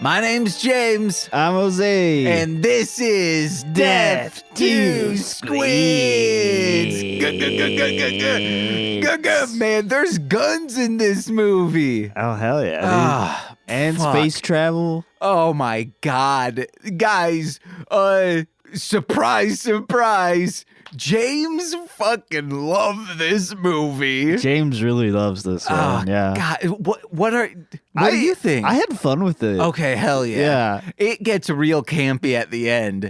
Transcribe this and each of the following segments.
My name's James. I'm Jose. And this is Deth to Squids. Man, there's guns in this movie. Oh, hell yeah. And fuck. Space travel. Oh my God. Guys, surprise, surprise. James fucking loved this movie. James really loves this one. Yeah. God, what do you think? I had fun with it. Okay, hell yeah. Yeah. It gets real campy at the end.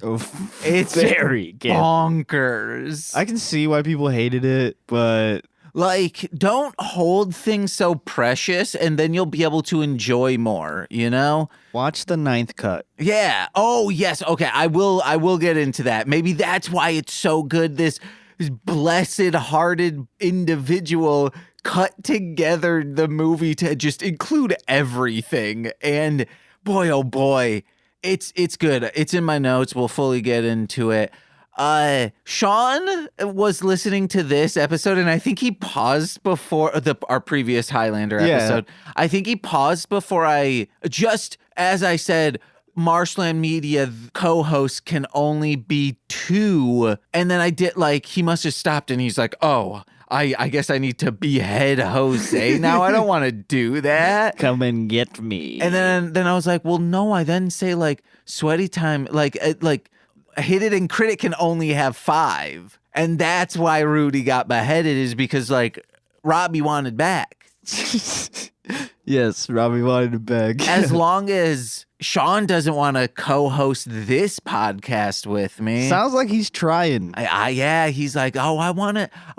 It's very bonkers. I can see why people hated it, but like, don't hold things so precious and then you'll be able to enjoy more, you know? watch the 9th cut. Yeah. Oh, yes. Okay, I will get into that. Maybe that's why it's so good. This blessed-hearted individual cut together the movie to just include everything. And boy, oh boy, it's good. It's in my notes. We'll fully get into it. Sean was listening to this episode, and I think he paused before our previous Highlander episode. I think he paused before as I said, Marshland Media co-hosts can only be 2. And then I did, he must have stopped and he's like, oh, I guess I need to behead Jose now. I don't want to do that. Come and get me. And then I was like, well, no, I then say sweaty time, Hit It and Critic can only have 5. And that's why Rudy got beheaded, is because Robbie wanted back. Yes, Robbie wanted it back. As long as Sean doesn't want to co-host this podcast with me. Sounds like he's trying. Yeah, he's like, oh,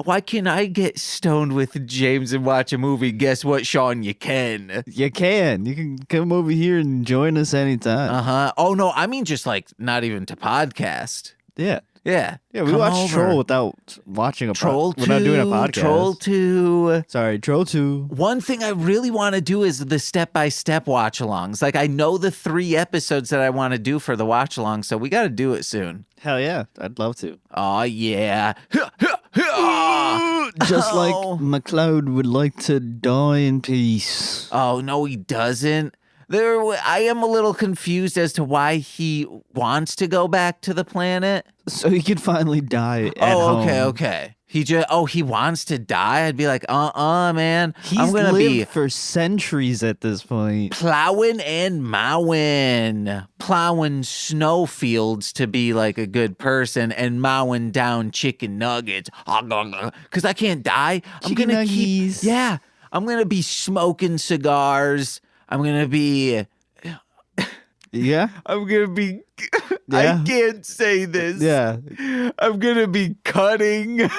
why can't I get stoned with James and watch a movie? Guess what, Sean? You can. You can. You can come over here and join us anytime. Uh-huh. Oh, no, I mean just not even to podcast. Yeah. Yeah. Yeah, we watched Troll without watching without doing a podcast. Troll 2. Sorry, Troll 2. One thing I really want to do is the step-by-step watch-alongs. I know the 3 episodes that I want to do for the watch-along, so we got to do it soon. Hell yeah, I'd love to. Oh, yeah. Just like McCloud would like to die in peace. Oh, no, he doesn't. I am a little confused as to why he wants to go back to the planet. So he could finally die at home. Okay. He wants to die? I'd be like, man. He's lived for centuries at this point. Plowing and mowing. Plowing snowfields to be a good person and mowing down chicken nuggets. Because I can't die. I'm going to keep... Yeah. I'm going to be smoking cigars. I'm going to be... Yeah? I'm going to be... Yeah? I can't say this. Yeah. I'm going to be cutting.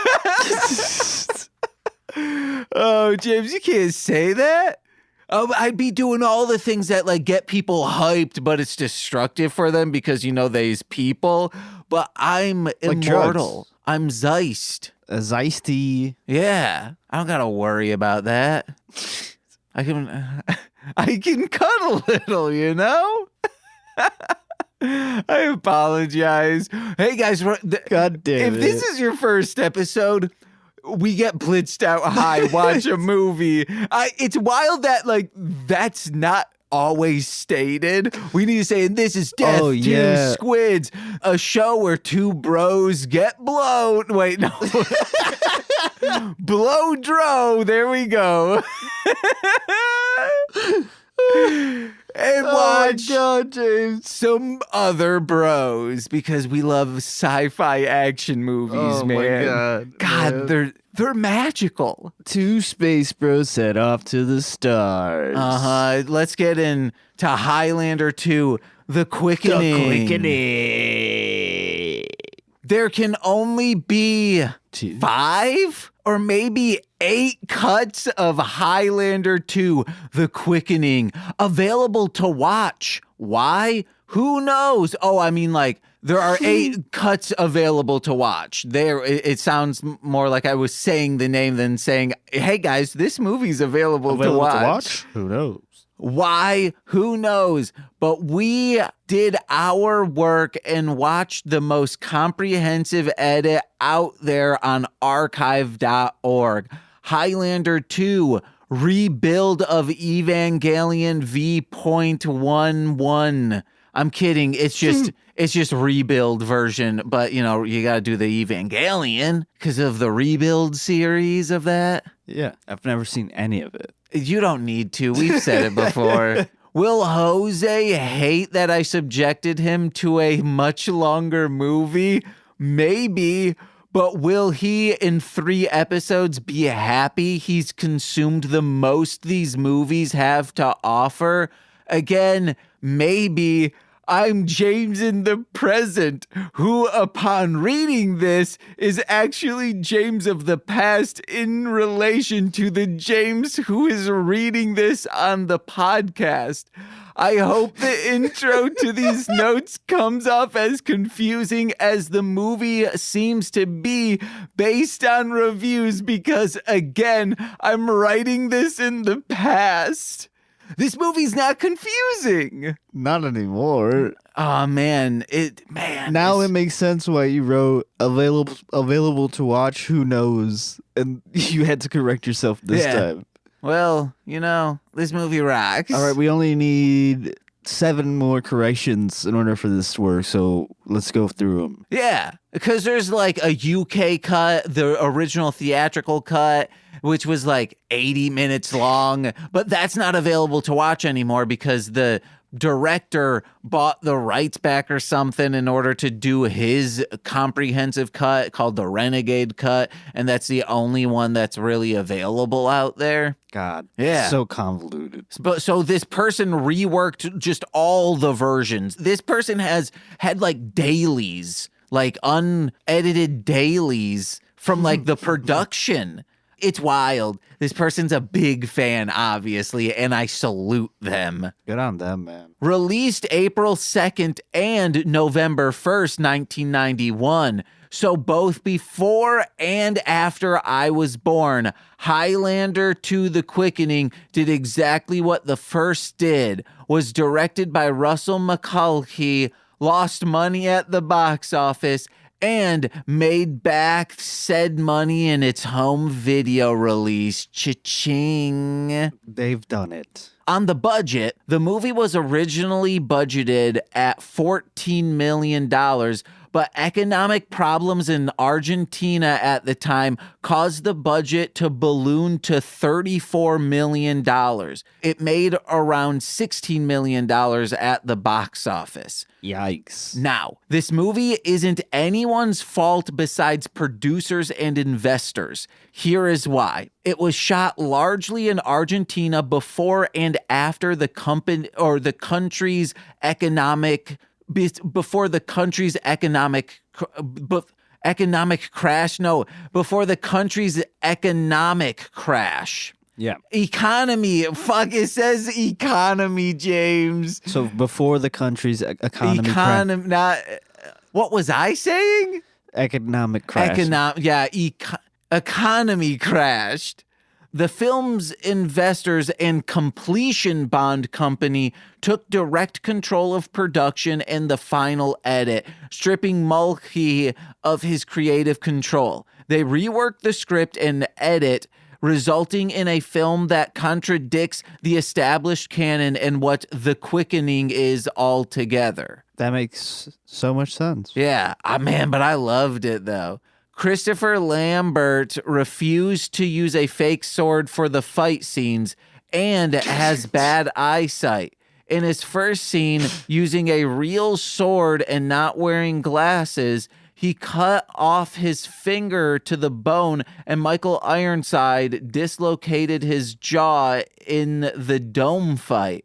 Oh, James, you can't say that. I'd be doing all the things that get people hyped, but it's destructive for them because, they's people. But I'm immortal. Drugs. I'm Zeist. A Zeisty. Yeah. I don't got to worry about that. I can cut a little, I apologize. Hey, guys. God damn If this is your first episode, we get blitzed out high, watch a movie. It's wild that, that's not always stated. We need to say, and this is Deth to Squids, a show where 2 bros get blown. Wait, no. Blow dro. There we go. And watch James. some other bros because we love sci-fi action movies, man. My God, man. They're magical. 2 space bros set off to the stars. Let's get into Highlander 2, The Quickening. The Quickening. There can only be 5 or maybe 8 cuts of Highlander 2, The Quickening, available to watch. Why? Who knows? Oh, I mean, there are 8 cuts available to watch. It sounds more like I was saying the name than saying, hey, guys, this movie's available to watch. Who knows? Why? Who knows? But we did our work and watched the most comprehensive edit out there on archive.org. Highlander 2, rebuild of Evangelion V.11. I'm kidding. It's just rebuild version, but you got to do the Evangelion because of the rebuild series of that. Yeah, I've never seen any of it. You don't need to. We've said it before. Will Jose hate that I subjected him to a much longer movie? Maybe. But will he, in 3 episodes, be happy he's consumed the most these movies have to offer? Again, maybe. I'm James in the present, who, upon reading this, is actually James of the past in relation to the James who is reading this on the podcast. I hope the intro to these notes comes off as confusing as the movie seems to be based on reviews because, again, I'm writing this in the past. This movie's not confusing. Not anymore. Oh man, Now it makes sense why you wrote available to watch. Who knows? And you had to correct yourself this time. Well, this movie rocks. All right, we only need 7 more corrections in order for this to work. So let's go through them. Yeah, because there's like a UK cut, the original theatrical cut, which was like 80 minutes long, but that's not available to watch anymore because the director bought the rights back or something in order to do his comprehensive cut called the Renegade cut, and that's the only one that's really available out there. God, yeah, so convoluted. But so this person reworked just all the versions. This person has had like dailies, like unedited dailies from like the production. It's wild. This person's a big fan, obviously, and I salute them. Good on them, man. Released April 2nd and November 1st, 1991. So both before and after I was born, Highlander to the Quickening did exactly what the first did, was directed by Russell McCollum, lost money at the box office, and made back said money in its home video release. Cha-ching. They've done it. On the budget, the movie was originally budgeted at $14 million, but economic problems in Argentina at the time caused the budget to balloon to $34 million. It made around $16 million at the box office. Yikes. Now, this movie isn't anyone's fault besides producers and investors. Here is why. It was shot largely in Argentina before and after the company or the country's economic before the country's economic crash. No, before the country's economic crash. Yeah. Economy. Fuck, it says economy, James. So before the country's economy crash. Not, what was I saying? Economic crash. Economy crashed. The film's investors and completion bond company took direct control of production and the final edit, stripping Mulcahy of his creative control. They reworked the script and edit, resulting in a film that contradicts the established canon and what The Quickening is altogether. That makes so much sense. Yeah, man, but I loved it though. Christopher Lambert refused to use a fake sword for the fight scenes and has bad eyesight. In his first scene, using a real sword and not wearing glasses, he cut off his finger to the bone, and Michael Ironside dislocated his jaw in the dome fight.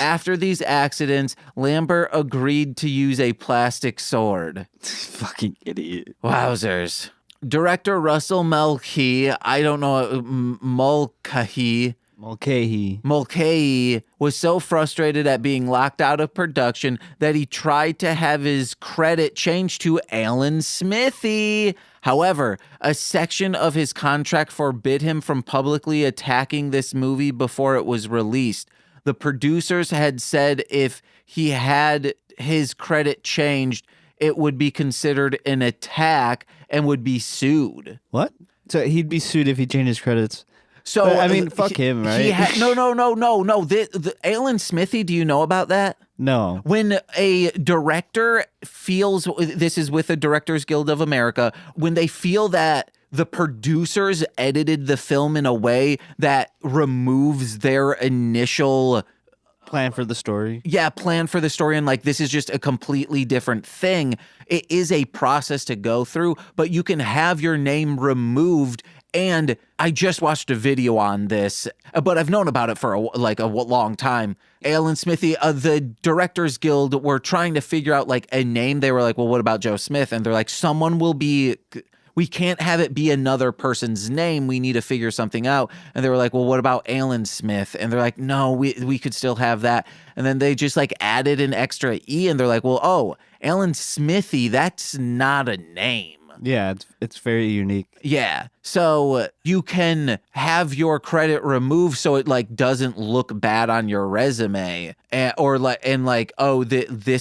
After these accidents, Lambert agreed to use a plastic sword. Fucking idiot. Wowzers. Director Russell Mulcahy, I don't know, Mulcahy was so frustrated at being locked out of production that he tried to have his credit changed to Alan Smithee. However, a section of his contract forbid him from publicly attacking this movie before it was released. The producers had said if he had his credit changed, it would be considered an attack and would be sued. What? So he'd be sued if he changed his credits. So But, I mean, fuck him, right? No. The Alan Smithee, do you know about that? No. When a director feels, this is with the Directors Guild of America, when they feel that the producers edited the film in a way that removes their initial Plan for the story. plan for the story, and like this is just a completely different thing. It is a process to go through, but you can have your name removed. And I just watched a video on this, but I've known about it for a long time. Alan Smithee, the Directors Guild were trying to figure out like a name. They were like, well, what about Joe Smith? And they're like, we can't have it be another person's name. We need to figure something out. And they were like, well, what about Alan Smith? And they're like, no, we could still have that. And then they just like added an extra E, and they're like, well, Alan Smithee, that's not a name. Yeah, it's very unique. Yeah. So you can have your credit removed so it like doesn't look bad on your resume, this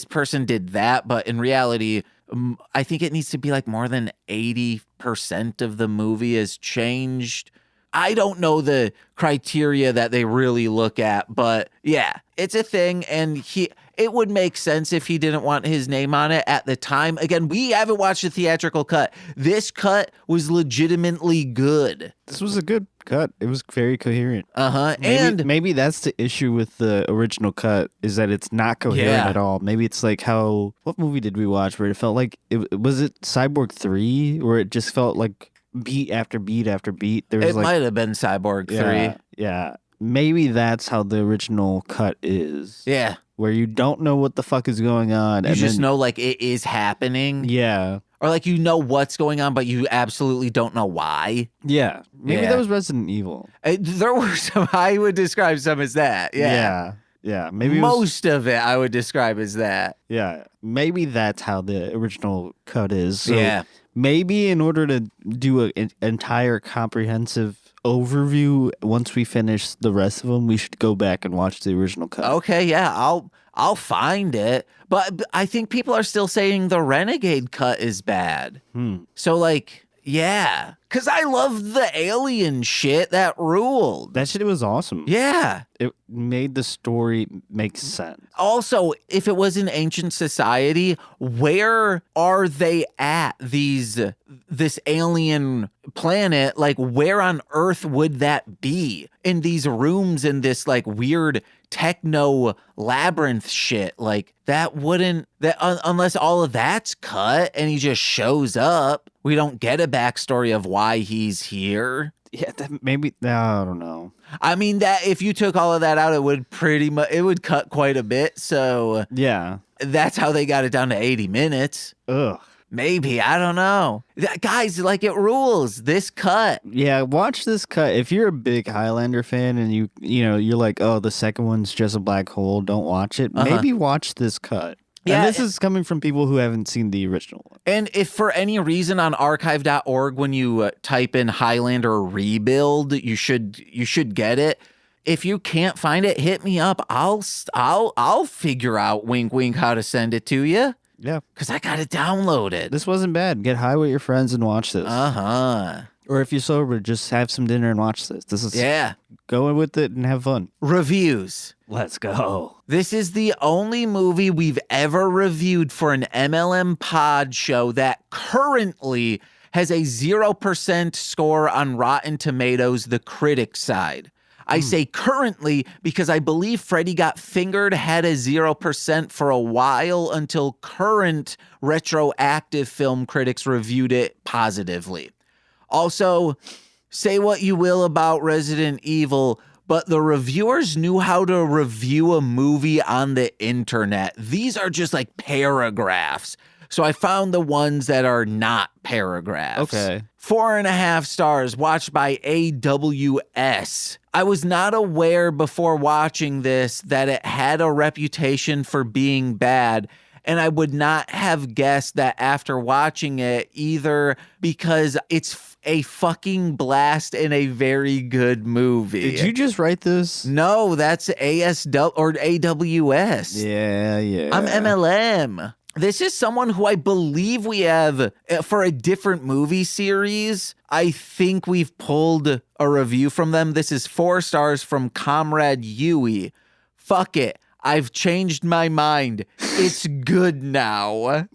person did that, but in reality, I think it needs to be like more than 80% of the movie is changed. I don't know the criteria that they really look at, but yeah, it's a thing. And it would make sense if he didn't want his name on it at the time. Again, we haven't watched the theatrical cut. This cut was legitimately good. This was a good cut. It was very coherent. Maybe that's the issue with the original cut, is that it's not coherent at all. Maybe it's like what movie did we watch where it felt like was it Cyborg 3, where it just felt like beat after beat after beat. It might have been Cyborg 3. Yeah. Maybe that's how the original cut is. Yeah. Where you don't know what the fuck is going on. You just know like it is happening. Yeah. Or like you know what's going on, but you absolutely don't know why. Yeah. Maybe that was Resident Evil. There were some, I would describe some as that. Yeah. Yeah. Maybe most of it I would describe as that. Yeah. Maybe that's how the original cut is. So yeah. Maybe in order to do an entire comprehensive overview, once we finish the rest of them, we should go back and watch the original cut. Okay, yeah, I'll find it. But I think people are still saying the Renegade cut is bad. So like, yeah, because I love the alien shit. That ruled. That shit was awesome. Yeah. It made the story make sense. Also, if it was an ancient society, where are they at this alien planet? Like, where on Earth would that be? In these rooms in this like weird techno labyrinth shit. Like unless all of that's cut and he just shows up, we don't get a backstory of why he's here. Yeah, maybe I don't know. I mean, that if you took all of that out, it would cut quite a bit. So yeah, that's how they got it down to 80 minutes. Ugh. Maybe, I don't know. Guys, like, it rules. This cut. Yeah, watch this cut. If you're a big Highlander fan and you're like, oh, the second one's just a black hole, don't watch it. Maybe watch this cut. Yeah, and this is coming from people who haven't seen the original one. And if for any reason on archive.org, when you type in Highlander Rebuild, you should get it. If you can't find it, hit me up. I'll figure out, wink, wink, how to send it to you. Yeah. Because I got it downloaded. This wasn't bad. Get high with your friends and watch this. Or if you're sober, just have some dinner and watch this. This is go with it and have fun. Reviews. Let's go. This is the only movie we've ever reviewed for an MLM pod show that currently has a 0% score on Rotten Tomatoes, the critic side. I say currently because I believe Freddy Got Fingered had a 0% for a while until current retroactive film critics reviewed it positively. Also, say what you will about Resident Evil, but the reviewers knew how to review a movie on the internet. These are just like paragraphs. So I found the ones that are not paragraphs. Okay. 4.5 stars, watched by AWS. I was not aware before watching this that it had a reputation for being bad, and I would not have guessed that after watching it either, because it's a fucking blast and a very good movie. Did you just write this? No, that's ASW or AWS. Yeah. I'm MLM. This is someone who I believe we have for a different movie series. I think we've pulled a review from them. This is 4 stars from Comrade Yui. Fuck it. I've changed my mind. It's good now.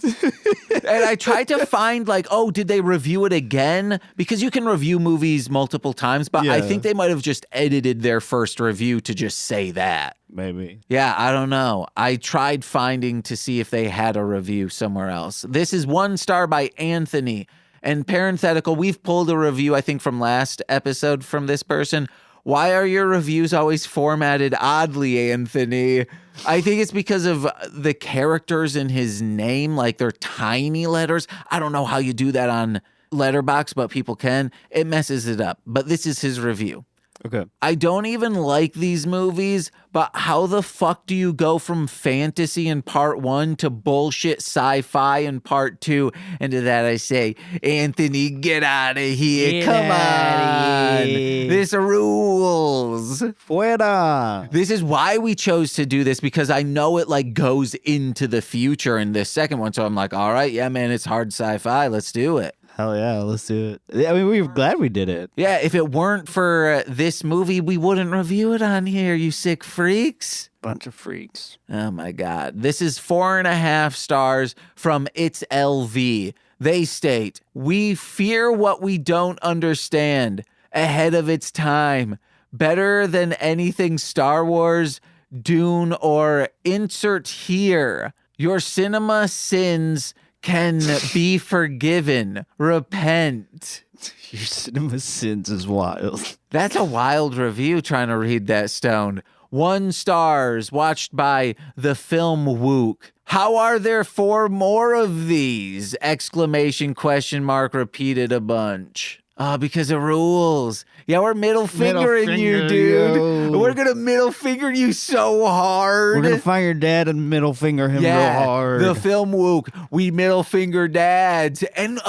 And I tried to find did they review it again? Because you can review movies multiple times, but I think they might have just edited their first review to just say that. Maybe. Yeah, I don't know. I tried finding to see if they had a review somewhere else. This is 1 star by Anthony. And parenthetical, we've pulled a review, I think, from last episode from this person. Why are your reviews always formatted oddly, Anthony? I think it's because of the characters in his name, like they're tiny letters. I don't know how you do that on Letterboxd, but people can. It messes it up. But this is his review. Okay. I don't even like these movies, but how the fuck do you go from fantasy in part 1 to bullshit sci-fi in part 2? And to that I say, Anthony, get out of here. Come on. This rules. Fuera. This is why we chose to do this, because I know it goes into the future in this second one. So I'm like, all right, yeah, man, it's hard sci-fi. Let's do it. Hell yeah, let's do it. I mean, we're glad we did it. Yeah, if it weren't for this movie, we wouldn't review it on here, you sick freaks. Bunch of freaks. Oh my God. This is 4.5 stars from It's LV. They state, we fear what we don't understand, ahead of its time, better than anything Star Wars, Dune, or insert here. Your cinema sins can be forgiven. Repent. Your cinema sins is wild. That's a wild review trying to read that stoned. 1 stars watched by the film Wook. How are there 4 more of these? Exclamation question mark repeated a bunch. Because it rules. Yeah, we're middle fingering you, dude. Yo. We're gonna middle finger you so hard. We're gonna find your dad and middle finger him real hard. The film Wook. We middle finger dads. And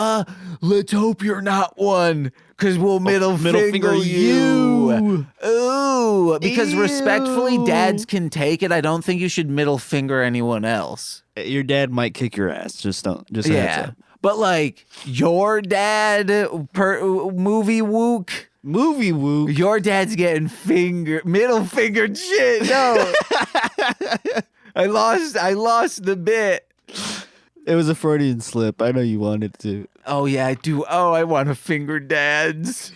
let's hope you're not one, because we'll middle finger you. Ooh. Because respectfully, dads can take it. I don't think you should middle finger anyone else. Your dad might kick your ass. Just don't. Just a heads up. But your dad, movie Wook. Movie Wook. Your dad's getting middle fingered shit. No. I lost the bit. It was a Freudian slip. I know you wanted to. Oh, yeah, I do. Oh, I want to finger dads.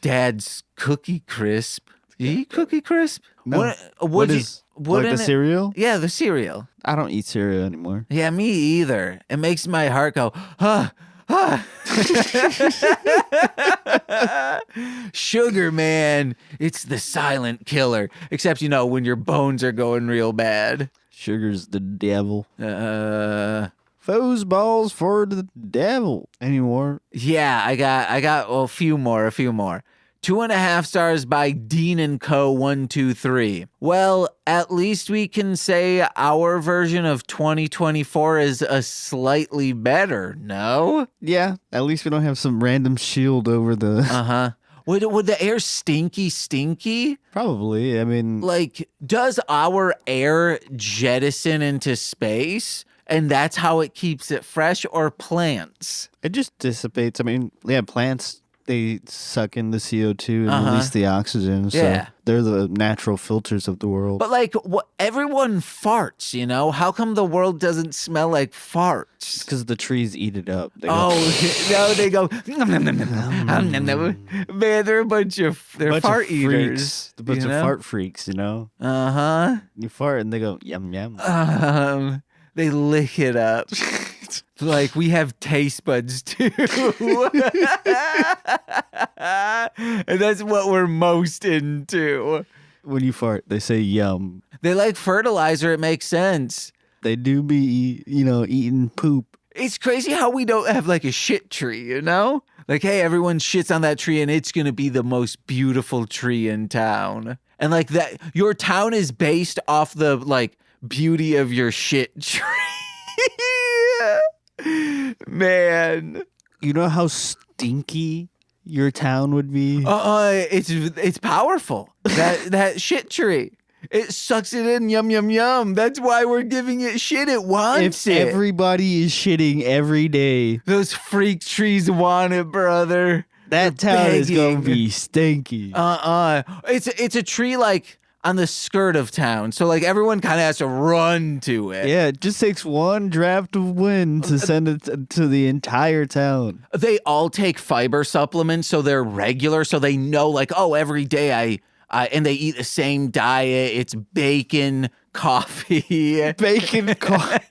Dad's Cookie Crisp. You eat Cookie Crisp? No. What is the cereal? Yeah, the cereal. I don't eat cereal anymore. Yeah, me either. It makes my heart go, huh. Sugar, man. It's the silent killer. Except, when your bones are going real bad. Sugar's the devil. Foes balls for the devil. Anymore? Yeah, I got a few more. 2.5 stars by Dean & Co. 123. Well, at least we can say our version of 2024 is a slightly better, no? Yeah, at least we don't have some random shield over the... Uh-huh. Would the air stinky? Probably, I mean... does our air jettison into space? And that's how it keeps it fresh, or plants? It just dissipates. I mean, yeah, plants... They suck in the CO2 and release the oxygen. So they're the natural filters of the world. But everyone farts, How come the world doesn't smell like farts? Because the trees eat it up. They no, they go, man, they're a bunch of fart eaters. A bunch of fart freaks, Uh-huh. You fart and they go, yum, yum. They lick it up. We have taste buds too. And that's what we're most into. When you fart, they say yum. They like fertilizer, it makes sense. They do be, eating poop. It's crazy how we don't have a shit tree, Hey, everyone shits on that tree and it's going to be the most beautiful tree in town. And that, your town is based off the beauty of your shit tree. Man, you know how stinky your town would be? It's powerful. That shit tree. It sucks it in, yum, yum, yum. That's why we're giving it shit. It wants If it. everybody is shitting every day, Those freak trees want it, brother. that They're town is begging. gonna be stinky. It's a tree like on the skirt of town, so like everyone kind of has to run to it. Yeah, it just takes one draft of wind to send it to the entire town. They all take fiber supplements, so they're regular, so they know like, oh, every day and they eat the same diet. It's bacon, coffee, Bacon coffee.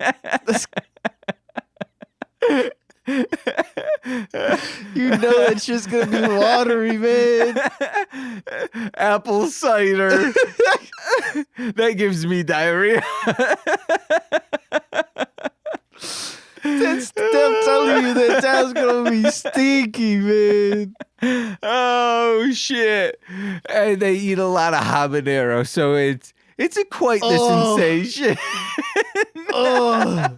You know it's just gonna be watery, man. apple cider. That gives me diarrhea. I'm telling you, that town's gonna be stinky, man. Oh shit! And they eat a lot of habanero, so it's quite the sensation. Oh,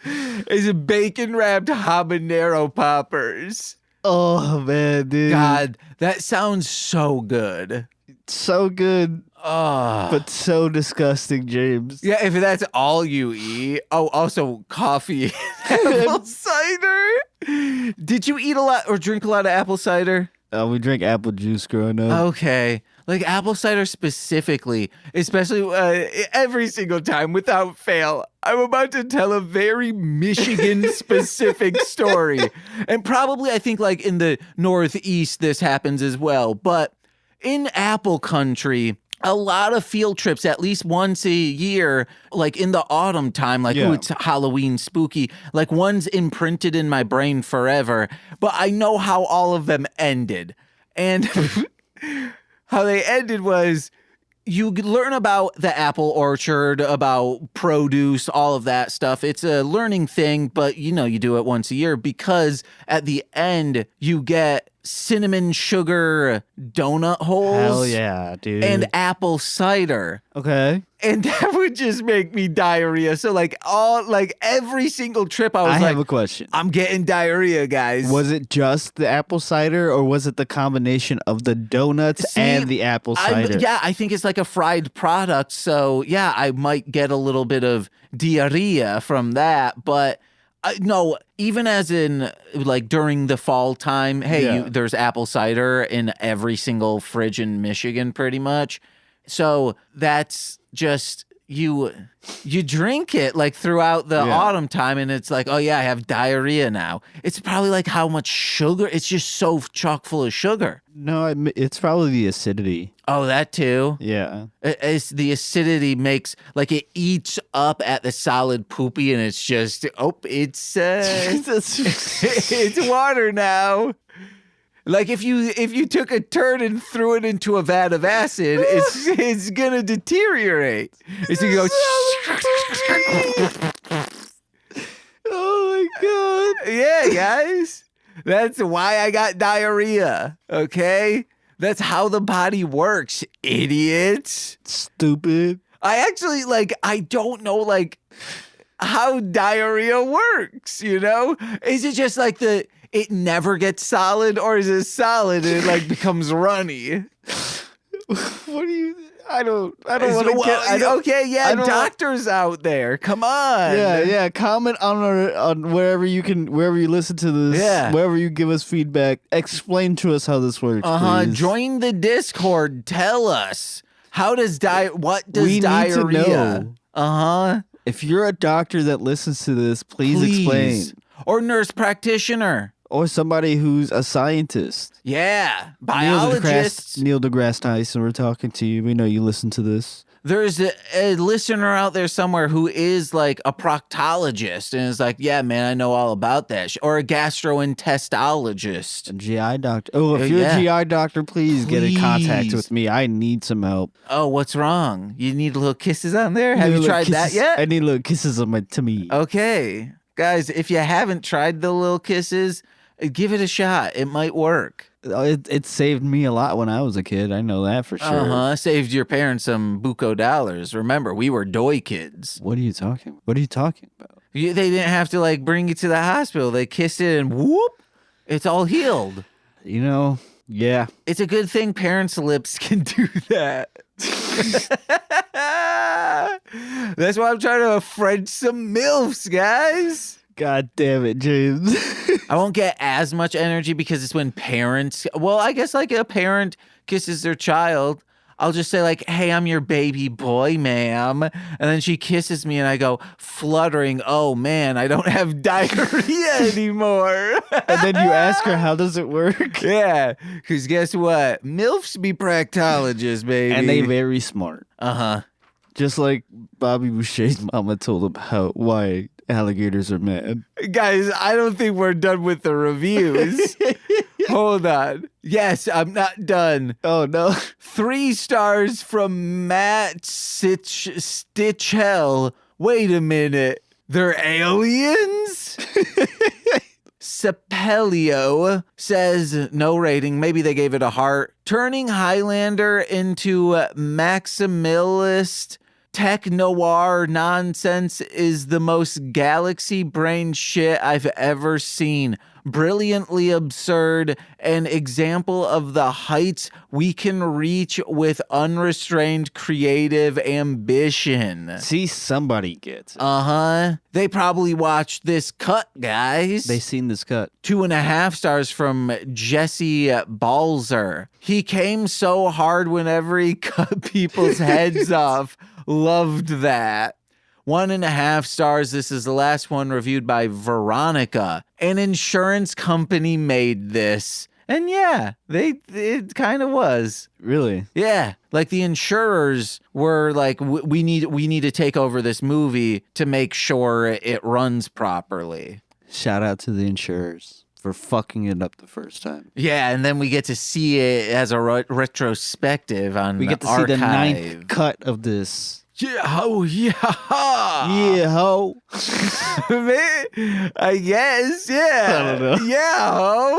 It's bacon wrapped habanero poppers. oh man, dude. God, that sounds so good. So good, Oh, but so disgusting, James. yeah. If that's all you eat. Oh, also coffee, and apple cider. Did you eat a lot or drink a lot of apple cider? We drank apple juice growing up. Okay. Like apple cider specifically, especially every single time without fail, I'm about to tell a very Michigan specific story. And probably I think like in the Northeast, this happens as well. But in apple country, a lot of field trips, at least once a year, like in the autumn time, like, Yeah. oh, it's Halloween spooky. Like one's imprinted in my brain forever. But I know how all of them ended. And how they ended was you learn about the apple orchard, about produce, all of that stuff. It's a learning thing, but you do it once a year because at the end you get cinnamon sugar donut holes. Hell yeah, dude. And apple cider. okay. And that would just make me diarrhea. So like every single trip I was I like, have a question. I'm getting diarrhea, guys. Was it just the apple cider, or was it the combination of the donuts See, and the apple cider? I think it's like a fried product. So yeah, I might get a little bit of diarrhea from that. But no, even as in like during the fall time, hey, Yeah. there's apple cider in every single fridge in Michigan pretty much. So that's just you drink it like throughout the Yeah. autumn time and it's like, oh yeah, I have diarrhea now. It's probably like how much sugar. It's just so chock full of sugar. No, it's probably the acidity. Oh, that too. Yeah. It's the acidity makes like it eats up at the solid poopy and it's just it's it's water now. Like if you took a turd and threw it into a vat of acid, it's gonna deteriorate. It's gonna go. Oh my god. Yeah, guys. That's why I got diarrhea. Okay, that's how the body works, idiots. Stupid. I actually I don't know how diarrhea works, Is it just like it never gets solid, or is it solid and it becomes runny? What do you? I don't want to get. Okay, yeah, I don't doctors out there, come on. Yeah. Comment on wherever you listen to this. Yeah. Wherever you give us feedback, explain to us how this works. Please. Join the Discord. Tell us what does We diarrhea? need to know. Uh-huh. If you're a doctor that listens to this, please explain. Or nurse practitioner. Or somebody who's a scientist. Yeah, biologists. Neil deGrasse Tyson, we're talking to you. We know you listen to this. There's a listener out there somewhere who is like a proctologist and is like, yeah, man, I know all about that. Or a gastrointestologist. A GI doctor. Oh, if you're a GI doctor, please get in contact with me. I need some help. Oh, what's wrong? You need little kisses on there? Have you tried that yet? I need little kisses on my tummy. Okay. Guys, if you haven't tried the little kisses, give it a shot. It might work. It saved me a lot when I was a kid. I know that for sure. Saved your parents some buco dollars. Remember, we were doy kids. What are you talking about? They didn't have to bring you to the hospital. They kissed it and whoop, it's all healed. Yeah. It's a good thing parents' lips can do that. That's why I'm trying to French some MILFs, guys. God damn it, James. I won't get as much energy because it's when parents, well, I guess like a parent kisses their child. I'll just say like, hey, I'm your baby boy, ma'am. And then she kisses me and I go fluttering, oh man, I don't have diarrhea anymore. And then you ask her, how does it work? Yeah, because guess what? MILFs be proctologists, baby. And they very smart. Uh-huh. Just like Bobby Boucher's mama told him why alligators are mad. Guys, I don't think we're done with the reviews. Hold on. Yes, I'm not done. Oh, no. 3 stars from Matt Stitchell. Wait a minute. They're aliens? Sepelio says no rating. Maybe they gave it a heart. Turning Highlander into maximalist tech noir nonsense is the most galaxy brain shit I've ever seen. Brilliantly absurd, an example of the heights we can reach with unrestrained creative ambition. See, somebody gets it. Uh-huh. They probably watched this cut, guys. They seen this cut. 2.5 stars from Jesse Balzer. He came so hard whenever he cut people's heads off. Loved that. 1.5 stars. This is the last one, reviewed by Veronica. An insurance company made this. And yeah, it kind of was. Really? Yeah. Like the insurers were like, we need to take over this movie to make sure it runs properly. Shout out to the insurers for fucking it up the first time. Yeah, and then we get to see it as a retrospective on We get to Archive. see the 9th cut of this. Yeah, ho, yeah, ha. Yeah, ho. Man, I guess, yeah. I don't know. Yeah, ho.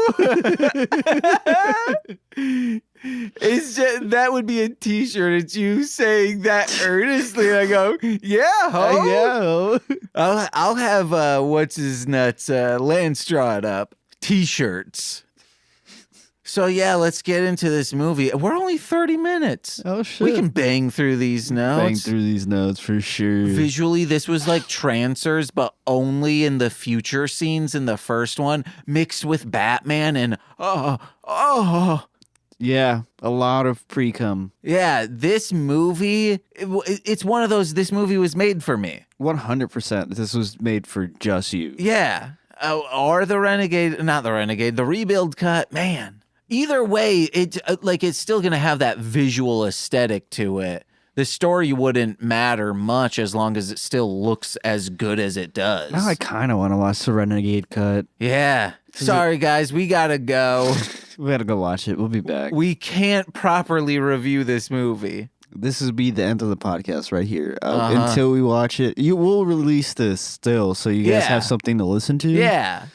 It's just, that would be a t-shirt. It's you saying that earnestly. And I go, yeah, ho. Yeah, ho. I'll have, what's his nuts, Lance draw it up. T-shirts. So yeah, let's get into this movie. We're only 30 minutes. Oh, shit. We can bang through these notes. Bang through these notes for sure. Visually, this was like Trancers, but only in the future scenes in the first one, mixed with Batman and Yeah, a lot of pre-cum. yeah, this movie, it's one of those, this movie was made for me. 100%. This was made for just you. Yeah. Or the Rebuild cut, man. Either way, it's still going to have that visual aesthetic to it. The story wouldn't matter much as long as it still looks as good as it does. Now I kind of want to watch the Renegade cut. Yeah. Sorry, guys. We got to go. We gotta go watch it. We'll be back. We can't properly review this movie. This will be the end of the podcast right here. Until we watch it. You will release this still, so you guys have something to listen to. Yeah.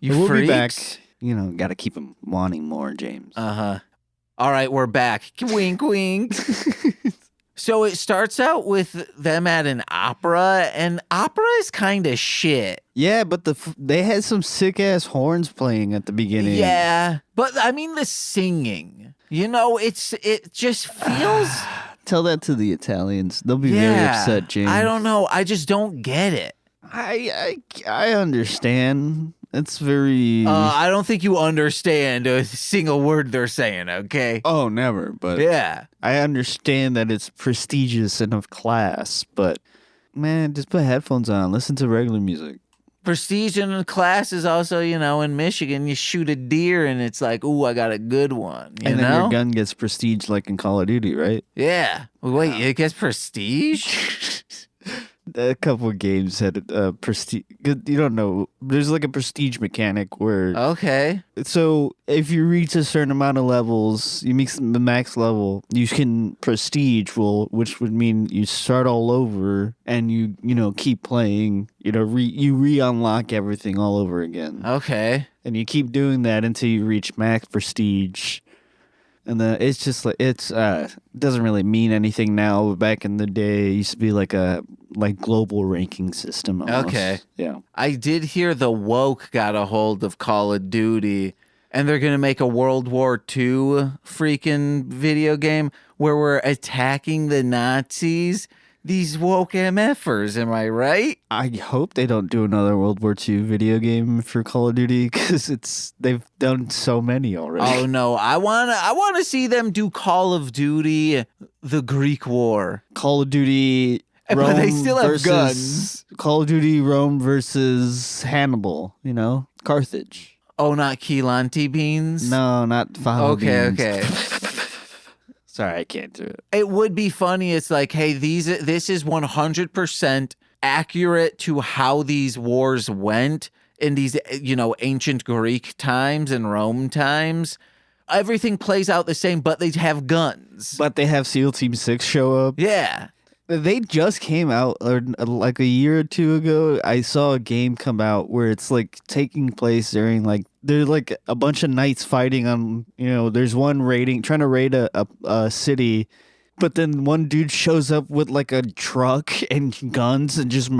We'll freaks. be back. You know, got to keep them wanting more, James. Uh-huh. All right, we're back. Wink, wink. So it starts out with them at an opera, and opera is kind of shit. Yeah, but they had some sick-ass horns playing at the beginning. Yeah, but I mean the singing. You know, it just feels... Tell that to the Italians. They'll be very upset, James. I don't know. I just don't get it. I understand. It's very... I don't think you understand a single word they're saying, okay? Oh, never, but... Yeah. I understand that it's prestigious and of class, but... Man, just put headphones on. Listen to regular music. Prestige in class is also, you know, in Michigan, you shoot a deer and it's like, ooh, I got a good one. You and then know? your gun gets prestige like in Call of Duty, right? Yeah. Wait, it gets prestige? A couple of games had prestige. You don't know. There's like a prestige mechanic where... Okay. So if you reach a certain amount of levels, you reach the max level, you can prestige, which would mean you start all over and you keep playing. You re-unlock everything all over again. Okay. And you keep doing that until you reach max prestige. And then it's just like doesn't really mean anything now. But back in the day, it used to be like a global ranking system. Almost. Okay. Yeah. I did hear the woke got a hold of Call of Duty, and they're going to make a World War II freaking video game where we're attacking the Nazis. These woke MFers, am I right? I hope they don't do another World War II video game for Call of Duty because they've done so many already. Oh no, I wanna see them do Call of Duty: The Greek War. Call of Duty Rome But they still have versus guns. Call of Duty Rome versus Hannibal. Carthage. Oh, not Chianti beans. No, not fava beans. Okay. Sorry, I can't do it. It would be funny. It's like, hey, this is 100% accurate to how these wars went in these, ancient Greek times and Rome times. Everything plays out the same, but they have guns. But they have SEAL Team 6 show up. Yeah. They just came out like a year or two ago. I saw a game come out where it's like taking place during there's like a bunch of knights fighting on, there's one trying to raid a city, but then one dude shows up with like a truck and guns and just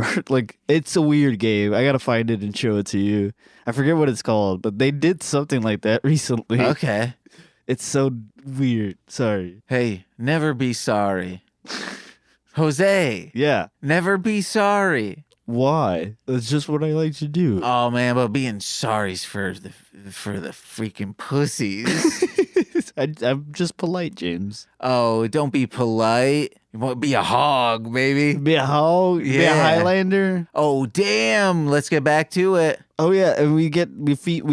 it's a weird game. I gotta find it and show it to you. I forget what it's called, but they did something like that recently. Okay. It's so weird. Sorry. Hey, never be sorry. Jose. Yeah. Never be sorry. Why? That's just what I like to do. Oh man, but being sorry's for the freaking pussies. I'm just polite, James. Oh, don't be polite. You want to be a hog, baby. Be a hog? Yeah. Be a Highlander? Oh, damn. Let's get back to it. Oh yeah, and we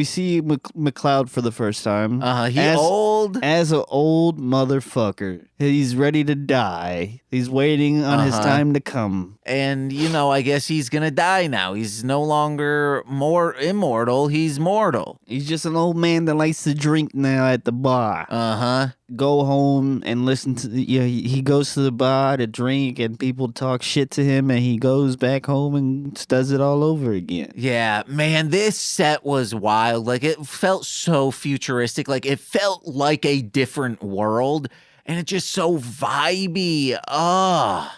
see McCloud for the first time. He's old. As an old motherfucker. He's ready to die. He's waiting on his time to come. And, I guess he's going to die now. He's no longer more immortal. He's mortal. He's just an old man that likes to drink now at the bar. Go home and listen to he goes to the bar to drink and people talk shit to him and he goes back home and does it all over again. Yeah, man, this set was wild. Like, it felt so futuristic. Like, it felt like a different world. And it's just so vibey.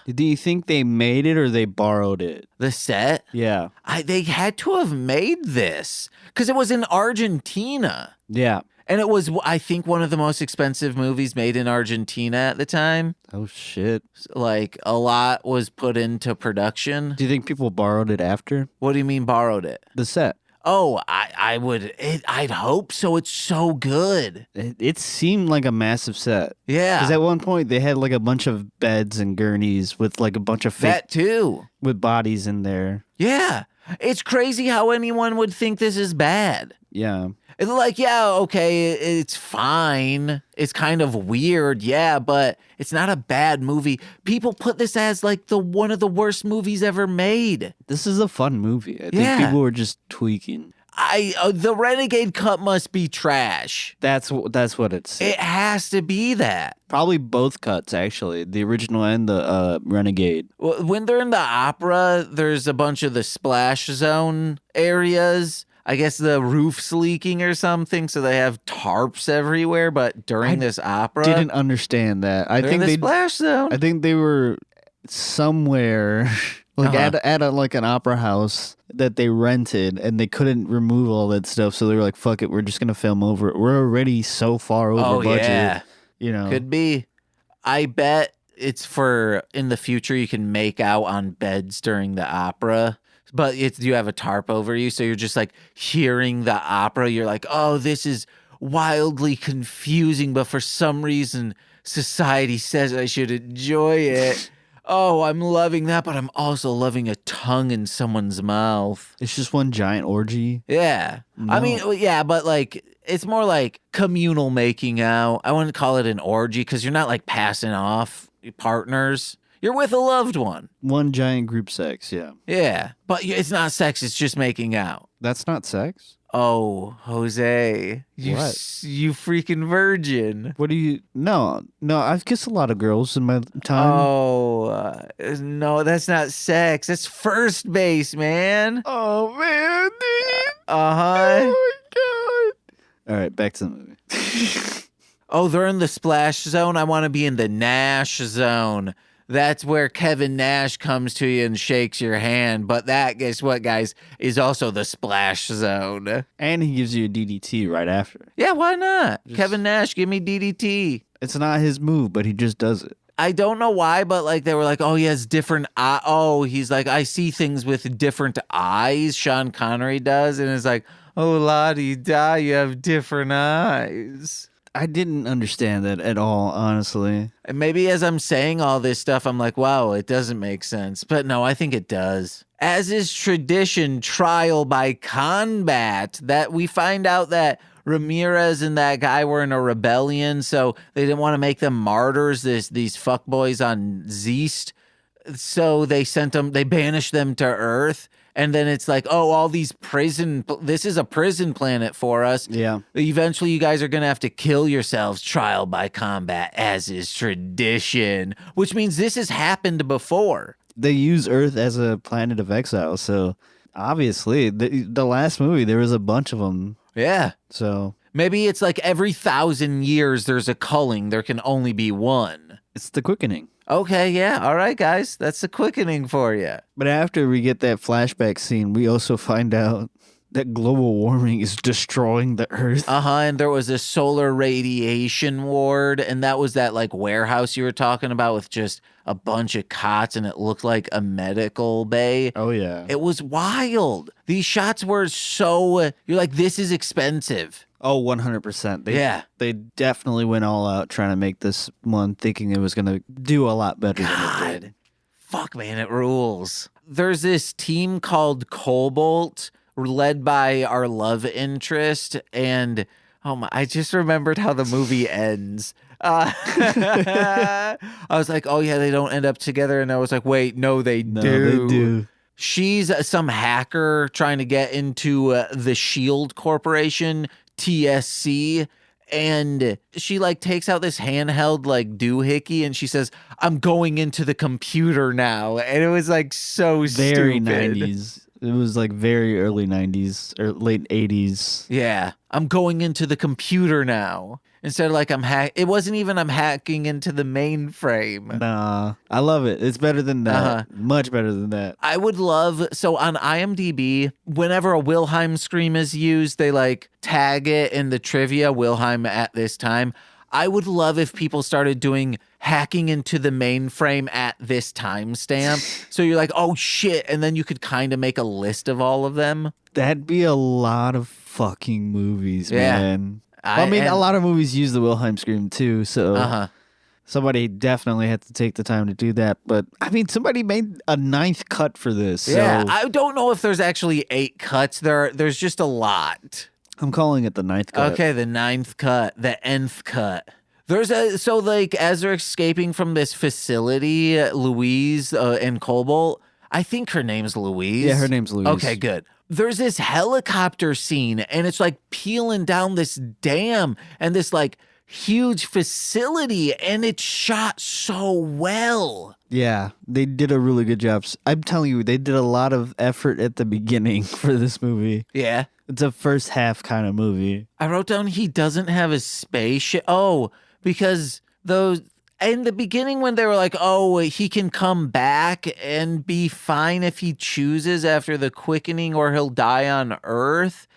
Do you think they made it or they borrowed it? The set? Yeah. They had to have made this because it was in Argentina. Yeah. And it was, I think, one of the most expensive movies made in Argentina at the time. Oh, shit. Like, a lot was put into production. Do you think people borrowed it after? What do you mean borrowed it? The set. Oh, I'd hope so. It's so good. It seemed like a massive set. Yeah. Because at one point they had like a bunch of beds and gurneys with like a bunch of fake. That too. With bodies in there. Yeah. It's crazy how anyone would think this is bad. Yeah. It's like, yeah, okay, it's fine. It's kind of weird, yeah, but it's not a bad movie. People put this as like one of the worst movies ever made. This is a fun movie. I think people were just tweaking. The Renegade cut must be trash. That's what it's. It has to be that. Probably both cuts, actually, the original and the Renegade. When they're in the opera, there's a bunch of the splash zone areas. I guess the roof's leaking or something, so they have tarps everywhere. But during this opera, didn't understand that. I think they splash zone. I think they were somewhere like at an opera house that they rented, and they couldn't remove all that stuff, so they were like, "Fuck it, we're just gonna film over it. We're already so far over budget." Yeah. Could be. I bet it's for in the future you can make out on beds during the opera. But you have a tarp over you, so you're just like hearing the opera. You're like, oh, this is wildly confusing, but for some reason, society says I should enjoy it. Oh, I'm loving that, but I'm also loving a tongue in someone's mouth. It's just one giant orgy. Yeah. No. I mean, yeah, but like, it's more like communal making out. I wouldn't call it an orgy because you're not like passing off partners. You're with a loved one. One giant group sex, yeah. Yeah, but it's not sex, it's just making out. That's not sex? Oh, Jose. You freaking virgin. What do you... No, I've kissed a lot of girls in my time. Oh, no, that's not sex. That's first base, man. Oh, man, dude. Uh-huh. Oh, my God. All right, back to the movie. Oh, they're in the splash zone? I want to be in the Nash zone. that's where Kevin Nash comes to you and shakes your hand. But that, guess what, guys, is also the splash zone. And he gives you a DDT right after. Yeah, why not? Kevin Nash, give me DDT. It's not his move, but he just does it. I don't know why, but like they were like, oh, he has different he's like, I see things with different eyes. Sean Connery does. And it's like, oh, la-di-da, you have different eyes. I didn't understand that at all, honestly. And maybe as I'm saying all this stuff, I'm like, wow, it doesn't make sense. But no, I think it does. As is tradition, trial by combat, that we find out that Ramirez and that guy were in a rebellion, so they didn't want to make them martyrs, these fuckboys on Zeist. So they banished them to Earth. And then it's like, oh, all these this is a prison planet for us. Yeah. Eventually, you guys are going to have to kill yourselves, trial by combat, as is tradition, which means this has happened before. They use Earth as a planet of exile, so obviously, the last movie, there was a bunch of them. Yeah. So maybe it's like every 1,000 years there's a culling. There can only be one. It's the quickening. Okay, yeah. All right, guys. That's the quickening for you. But after we get that flashback scene, we also find out that global warming is destroying the Earth. And there was a solar radiation ward, and that was that like warehouse you were talking about with just a bunch of cots, and it looked like a medical bay. Oh, yeah. It was wild. These shots were so, you're like, this is expensive. Oh, 100%. They definitely went all out trying to make this one, thinking it was going to do a lot better than it did. Fuck, man, it rules. There's this team called Cobalt, led by our love interest, and I just remembered how the movie ends. I was like, oh yeah, they don't end up together, and I was like, wait, no, they do. She's some hacker trying to get into the Shield Corporation, TSC, and she like takes out this handheld like doohickey, and she says, I'm going into the computer now. And it was like so very stupid. 90s. It was like very early 90s or late 80s. Yeah. I'm going into the computer now. Instead of like it wasn't even I'm hacking into the mainframe. Nah, I love it. It's better than that. Much better than that. I would love, so on IMDb, whenever a Wilhelm scream is used, they like tag it in the trivia, Wilhelm at this time. I would love if people started doing hacking into the mainframe at this timestamp. So you're like, oh shit. And then you could kind of make a list of all of them. That'd be a lot of fucking movies, man. A lot of movies use the Wilhelm scream too, so somebody definitely had to take the time to do that. But I mean, somebody made a 9th cut for this. Yeah, so I don't know if there's actually 8 cuts. There's just a lot. I'm calling it the 9th cut. Okay, the 9th cut, the nth cut. So like as they're escaping from this facility, Louise and Cobalt, I think her name's Louise. Yeah, her name's Louise. Okay, good. There's this helicopter scene, and it's like peeling down this dam and this like huge facility, and it's shot so well. Yeah, they did a really good job. I'm telling you, they did a lot of effort at the beginning for this movie. Yeah. It's a first half kind of movie. I wrote down he doesn't have a spaceship. Oh, because those in the beginning when they were like, oh, he can come back and be fine if he chooses after the quickening or he'll die on Earth.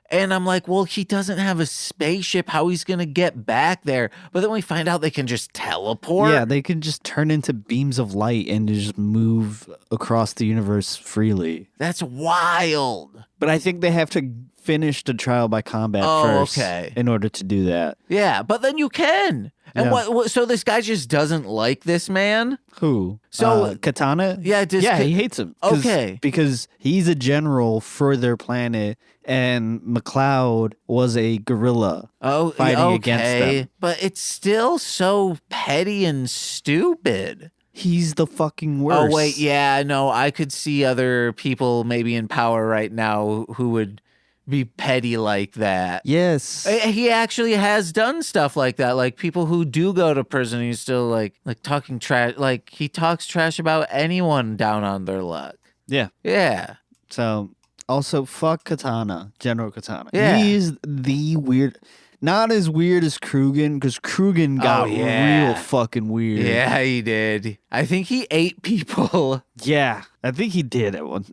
And I'm like, well, he doesn't have a spaceship. How he's going to get back there? But then we find out they can just teleport. Yeah, they can just turn into beams of light and just move across the universe freely. That's wild. But I think they have to finish the trial by combat first in order to do that. Yeah, but then you can. And what? So this guy just doesn't like this man? Who? So Katana? Yeah, he hates him. Okay. Because he's a general for their planet, and McCloud was a guerrilla fighting against them. But it's still so petty and stupid. He's the fucking worst. Oh, wait, yeah, no, I could see other people maybe in power right now who would be petty like that. Yes. He actually has done stuff like that. Like people who do go to prison, he's still like talking trash. Like he talks trash about anyone down on their luck. Yeah. Yeah. So also fuck Katana, General Katana. Yeah. He is the weird. Not as weird as Krugen, because Krugen got real fucking weird. Yeah, he did. I think he ate people. Yeah, I think he did at one.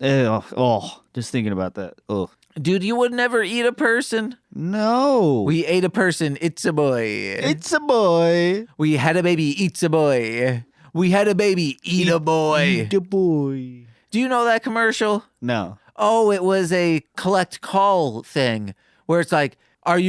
Just thinking about that. Oh, dude, you would never eat a person. No, we ate a person. It's a boy. It's a boy. We had a baby. Eats a boy. We had a baby. Eat a boy. Eat a boy. Do you know that commercial? No. Oh, it was a collect call thing where it's like, It's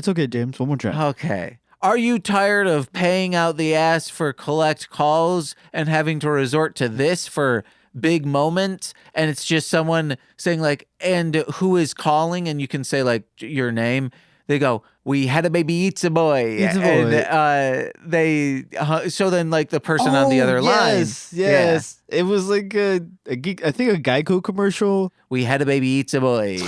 okay, James. One more try. Okay. Are you tired of paying out the ass for collect calls and having to resort to this for big moments? And it's just someone saying like, and who is calling? And you can say like your name. They go, we had a baby. Eats a boy. Eats a boy. And so then like the person on the other line. Yes. Yeah. It was like I think a GEICO commercial. We had a baby. Eats a boy.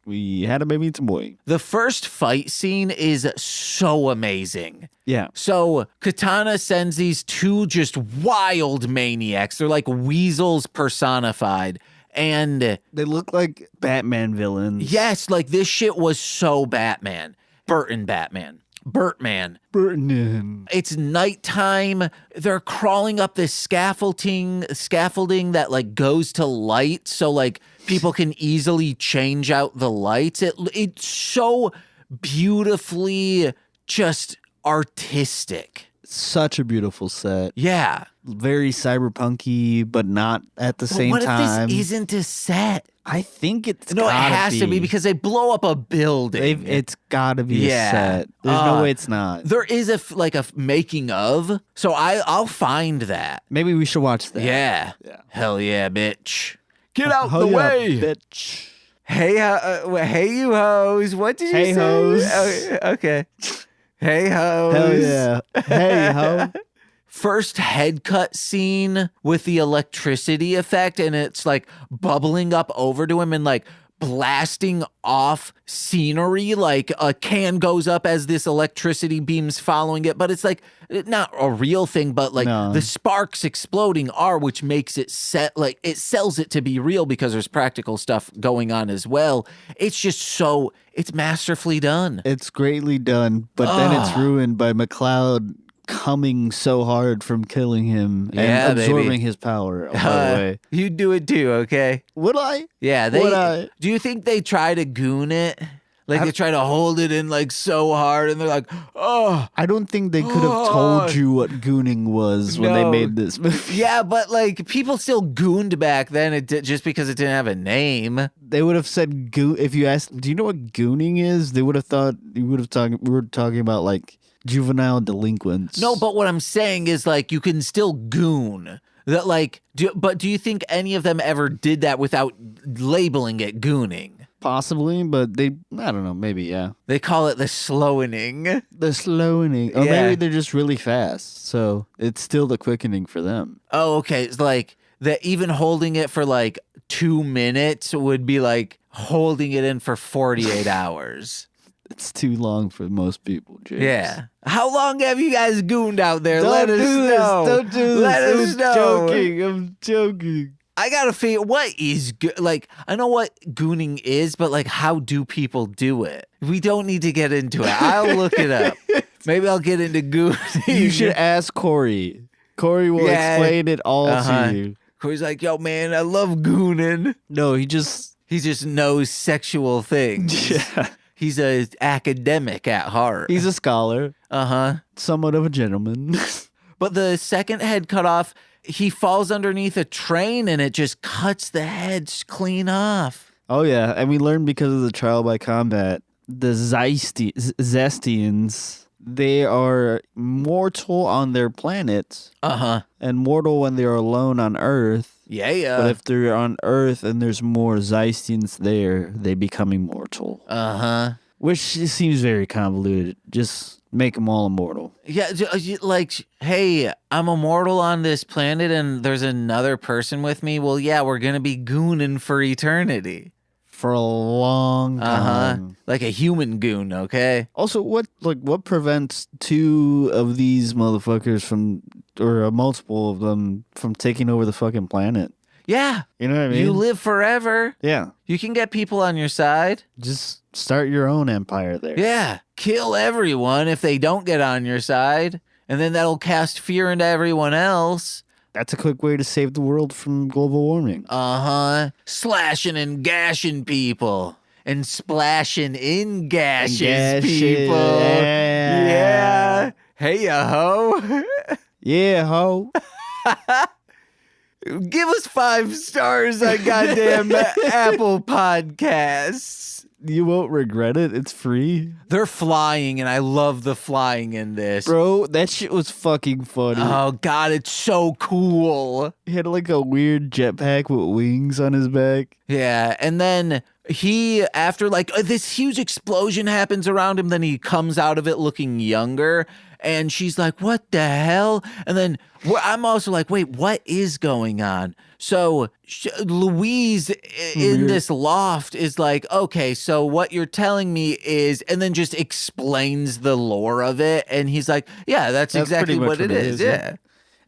We had a baby. It's a boy. The first fight scene is so amazing. Yeah. So Katana sends these two just wild maniacs. They're like weasels personified. And they look like Batman villains. Yes, like this shit was so Batman. Batman. Burton. It's nighttime. They're crawling up this scaffolding that like goes to light, so like people can easily change out the lights. It's so beautifully just artistic. Such a beautiful set. Yeah. Very cyberpunky, but not at the same time. What if this isn't a set? I think it's it has to be because they blow up a building. It's got to be a set. There's no way it's not. There is a making of, so I'll find that. Maybe we should watch that. Yeah. Hell yeah, bitch. Get out the yeah, way, bitch. Hey, hey, you hoes. What did you say? Hey, hoes. Oh, okay. Hey, hoes. Hell yeah. Hey, ho. First head cut scene with the electricity effect, and it's like bubbling up over to him and like blasting off scenery. Like a can goes up as this electricity beam's following it, but it's like not a real thing, but like the sparks exploding are, which makes it like it sells it to be real because there's practical stuff going on as well. It's just it's masterfully done. It's greatly done, but then it's ruined by McCloud coming so hard from killing him and absorbing his power. By the way, you do it too, okay? Would I? Yeah, do you think they try to goon it? Like they try to hold it in like so hard, and they're like, oh. I don't think they could have told you what gooning was when they made this movie. Yeah, but like people still gooned back then, just because it didn't have a name. They would have said goon. If you asked, do you know what gooning is? They would have thought we were talking about like juvenile delinquents. No, but what I'm saying is like you can still goon. That like, but do you think any of them ever did that without labeling it gooning? Possibly, but I don't know, maybe, yeah. They call it the slowening. The slowening. Or maybe they're just really fast, so it's still the quickening for them. Oh, okay. It's like that even holding it for like 2 minutes would be like holding it in for 48 hours. It's too long for most people, James. Yeah. How long have you guys gooned out there? Let us know. Don't do this. Let us know. I'm joking. I gotta figure what is like. I know what gooning is, but like, how do people do it? We don't need to get into it. I'll look it up. Maybe I'll get into gooning. You should ask Corey. Corey will explain it all to you. Corey's like, yo, man, I love gooning. No, he just knows sexual things. Yeah. He's an academic at heart. He's a scholar. Somewhat of a gentleman. But the second head cut off, he falls underneath a train and it just cuts the heads clean off. Oh, yeah. And we learned because of the trial by combat, the Zestians, they are mortal on their planet. And mortal when they're alone on Earth. Yeah. But if they're on Earth and there's more Zestians there, they become immortal. Which seems very convoluted. Just make them all immortal. Yeah, like, hey, I'm immortal on this planet and there's another person with me. Well, yeah, we're going to be gooning for eternity. For a long time. Like a human goon, okay? Also, what prevents two of these motherfuckers from, or multiple of them, from taking over the fucking planet? Yeah. You know what I mean? You live forever. Yeah. You can get people on your side. Just start your own empire there. Yeah. Kill everyone if they don't get on your side. And then that'll cast fear into everyone else. That's a quick way to save the world from global warming. Uh-huh. Slashing and gashing people. And splashing in gashes people. Yeah. Hey, ho. Yeah, ho. Give us 5 stars on goddamn Apple Podcasts. You won't regret it. It's free. They're flying, and I love the flying in this. Bro, that shit was fucking funny. Oh, God, it's so cool. He had like a weird jetpack with wings on his back. Yeah, and then he, after like this huge explosion happens around him, then he comes out of it looking younger, and she's like, what the hell? And then I'm also like, wait, what is going on? So Louise in this loft is like, okay, so what you're telling me is, and then just explains the lore of it. And he's like, yeah, that's exactly what it is. Yeah.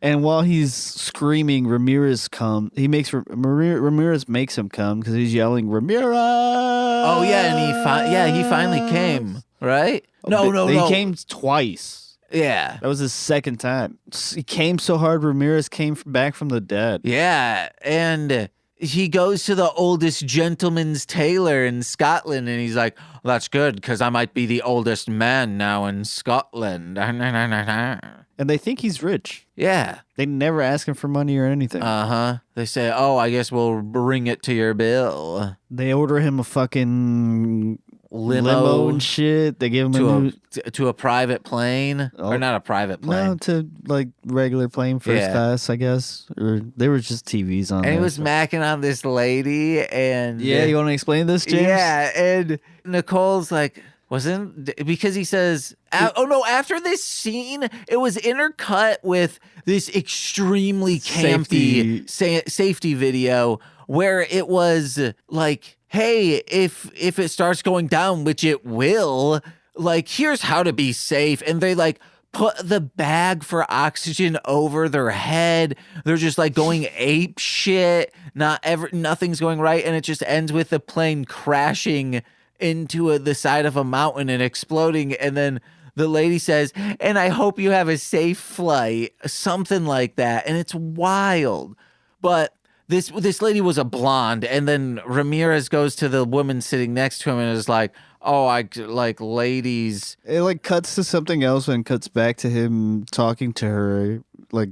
And while he's screaming, Ramirez makes him come because he's yelling, Ramirez. Oh, yeah. And he finally came, right? No. He came twice. Yeah. That was his second time. He came so hard, Ramirez came back from the dead. Yeah, and he goes to the oldest gentleman's tailor in Scotland, and he's like, well, that's good, because I might be the oldest man now in Scotland. And they think he's rich. Yeah. They never ask him for money or anything. Uh-huh. They say, oh, I guess we'll bring it to your bill. They order him a fucking limo and shit. They give him to a private plane, or not a private plane. No, to like regular plane, first class, I guess. Or there was just TVs on. And he was macking on this lady, and you want to explain this, James? Yeah, and Nicole's like, because he says, after this scene, it was intercut with this extremely campy safety video where it was like, hey, if it starts going down, which it will, like, here's how to be safe. And they like put the bag for oxygen over their head. They're just like going ape shit. Nothing's going right. And it just ends with the plane crashing into the side of a mountain and exploding. And then the lady says, and I hope you have a safe flight, something like that. And it's wild. But this lady was a blonde, and then Ramirez goes to the woman sitting next to him and is like, oh, I like ladies. It like cuts to something else and cuts back to him talking to her, like,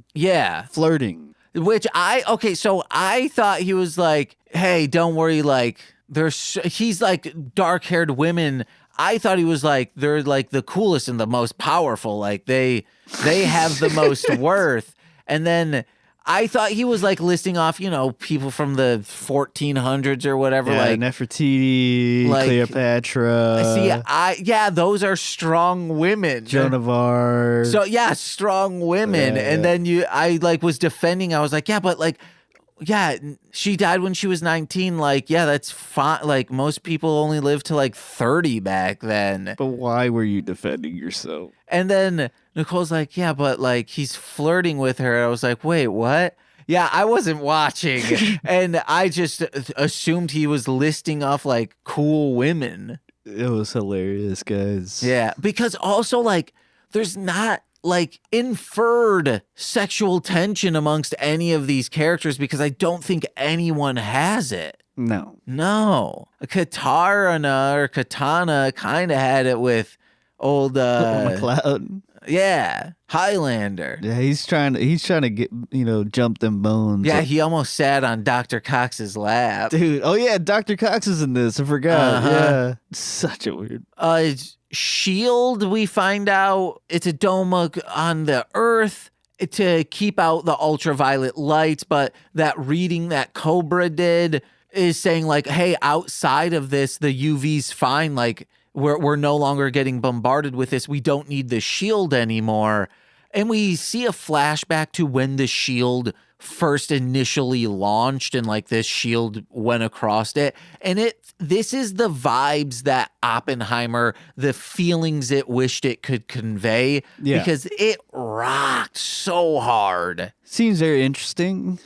flirting. Which so I thought he was like, hey, don't worry, like, he's like dark-haired women. I thought he was like, they're like the coolest and the most powerful, like they have the most worth. And then I thought he was like listing off, people from the 1400s or whatever. Yeah, like Nefertiti, like, Cleopatra. See, those are strong women. Joan of Arc. So yeah, strong women. And then I like was defending. I was like, she died when she was 19. Like, yeah, that's fine. Like most people only lived to like 30 back then. But why were you defending yourself? And then Nicole's like, yeah, but like he's flirting with her. I was like, wait, what? Yeah, I wasn't watching. And I just assumed he was listing off like cool women. It was hilarious, guys. Yeah, because also like there's not like inferred sexual tension amongst any of these characters because I don't think anyone has it. No. Katana kind of had it with old McCloud. Yeah, Highlander. Yeah, he's trying to get, jump them bones. Yeah, he almost sat on Dr. Cox's lap. Dude, oh yeah, Dr. Cox is in this. I forgot. Yeah. Such a weird. Shield, we find out it's a dome on the Earth to keep out the ultraviolet lights, but that reading that Cobra did is saying like, hey, outside of this, the UV's fine, like we're no longer getting bombarded with this. We don't need the shield anymore. And we see a flashback to when the shield first initially launched and like this shield went across it. And this is the vibes that Oppenheimer, the feelings it wished it could convey because it rocked so hard. Seems very interesting.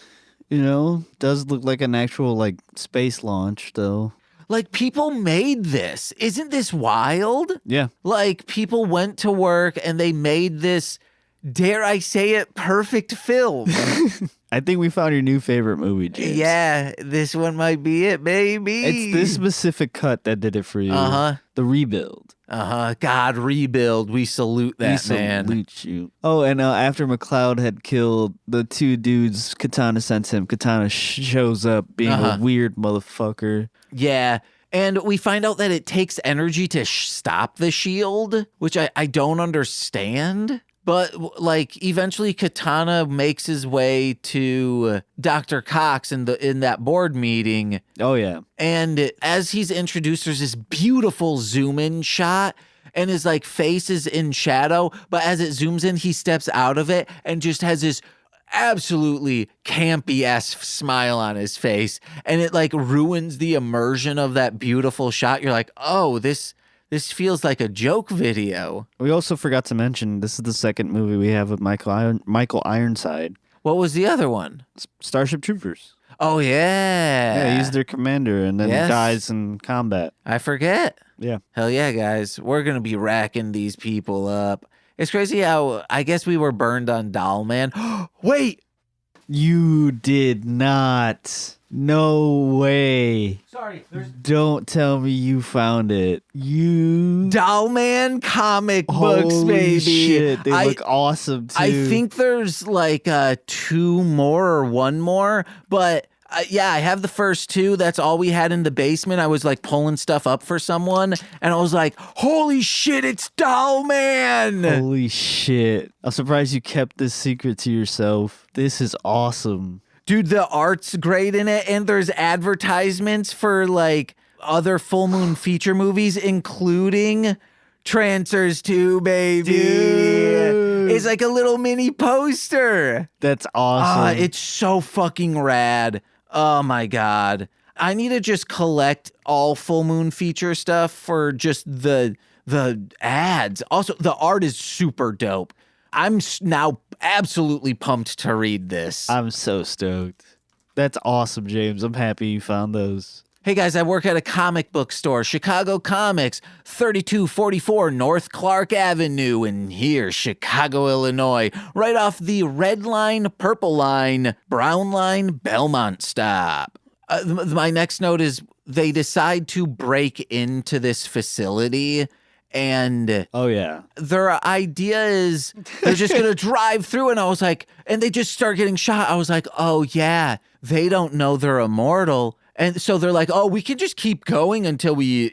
You know, does look like an actual like space launch though. Like, people made this. Isn't this wild? Yeah. Like, people went to work and they made this, dare I say it, perfect film. I think we found your new favorite movie, James. Yeah, this one might be it, baby. It's this specific cut that did it for you. The rebuild. God, rebuild. We salute that, man. We salute you. Oh, and after McCloud had killed the two dudes Katana sent him, Katana shows up being a weird motherfucker. Yeah. And we find out that it takes energy to stop the shield, which I don't understand. But, like, eventually Katana makes his way to Dr. Cox in that board meeting. Oh, yeah. And as he's introduced, there's this beautiful zoom-in shot, and his, like, face is in shadow. But as it zooms in, he steps out of it and just has this absolutely campy-ass smile on his face. And it, like, ruins the immersion of that beautiful shot. You're like, oh, this feels like a joke video. We also forgot to mention, this is the second movie we have with Michael Ironside. What was the other one? Starship Troopers. Oh, yeah. Yeah, he's their commander and then dies in combat. I forget. Yeah. Hell yeah, guys. We're going to be racking these people up. It's crazy how I guess we were burned on Doll Man. Wait! You did not. No way. Sorry. Don't tell me you found it. You. Dollman comic books, Holy baby. Shit, they look awesome too. I think there's like two more or one more, but yeah, I have the first two. That's all we had in the basement. I was like pulling stuff up for someone, and I was like, holy shit, it's Dollman. Holy shit. I'm surprised you kept this secret to yourself. This is awesome. Dude, the art's great in it, and there's advertisements for, like, other full moon feature movies, including Trancers 2, baby. Dude. It's like a little mini poster. That's awesome. It's so fucking rad. Oh, my God. I need to just collect all full moon feature stuff for just the ads. Also, the art is super dope. I'm now absolutely pumped to read this. I'm so stoked. That's awesome, James. I'm happy you found those. Hey guys, I work at a comic book store, Chicago Comics, 3244 North Clark Avenue in here, Chicago, Illinois, right off the Red Line, Purple Line, Brown Line, Belmont stop. My next note is they decide to break into this facility. And oh yeah, their idea is they're just gonna drive through, and I was like, and they just start getting shot. I was like, oh yeah, they don't know they're immortal, and so they're like, oh, we can just keep going until we,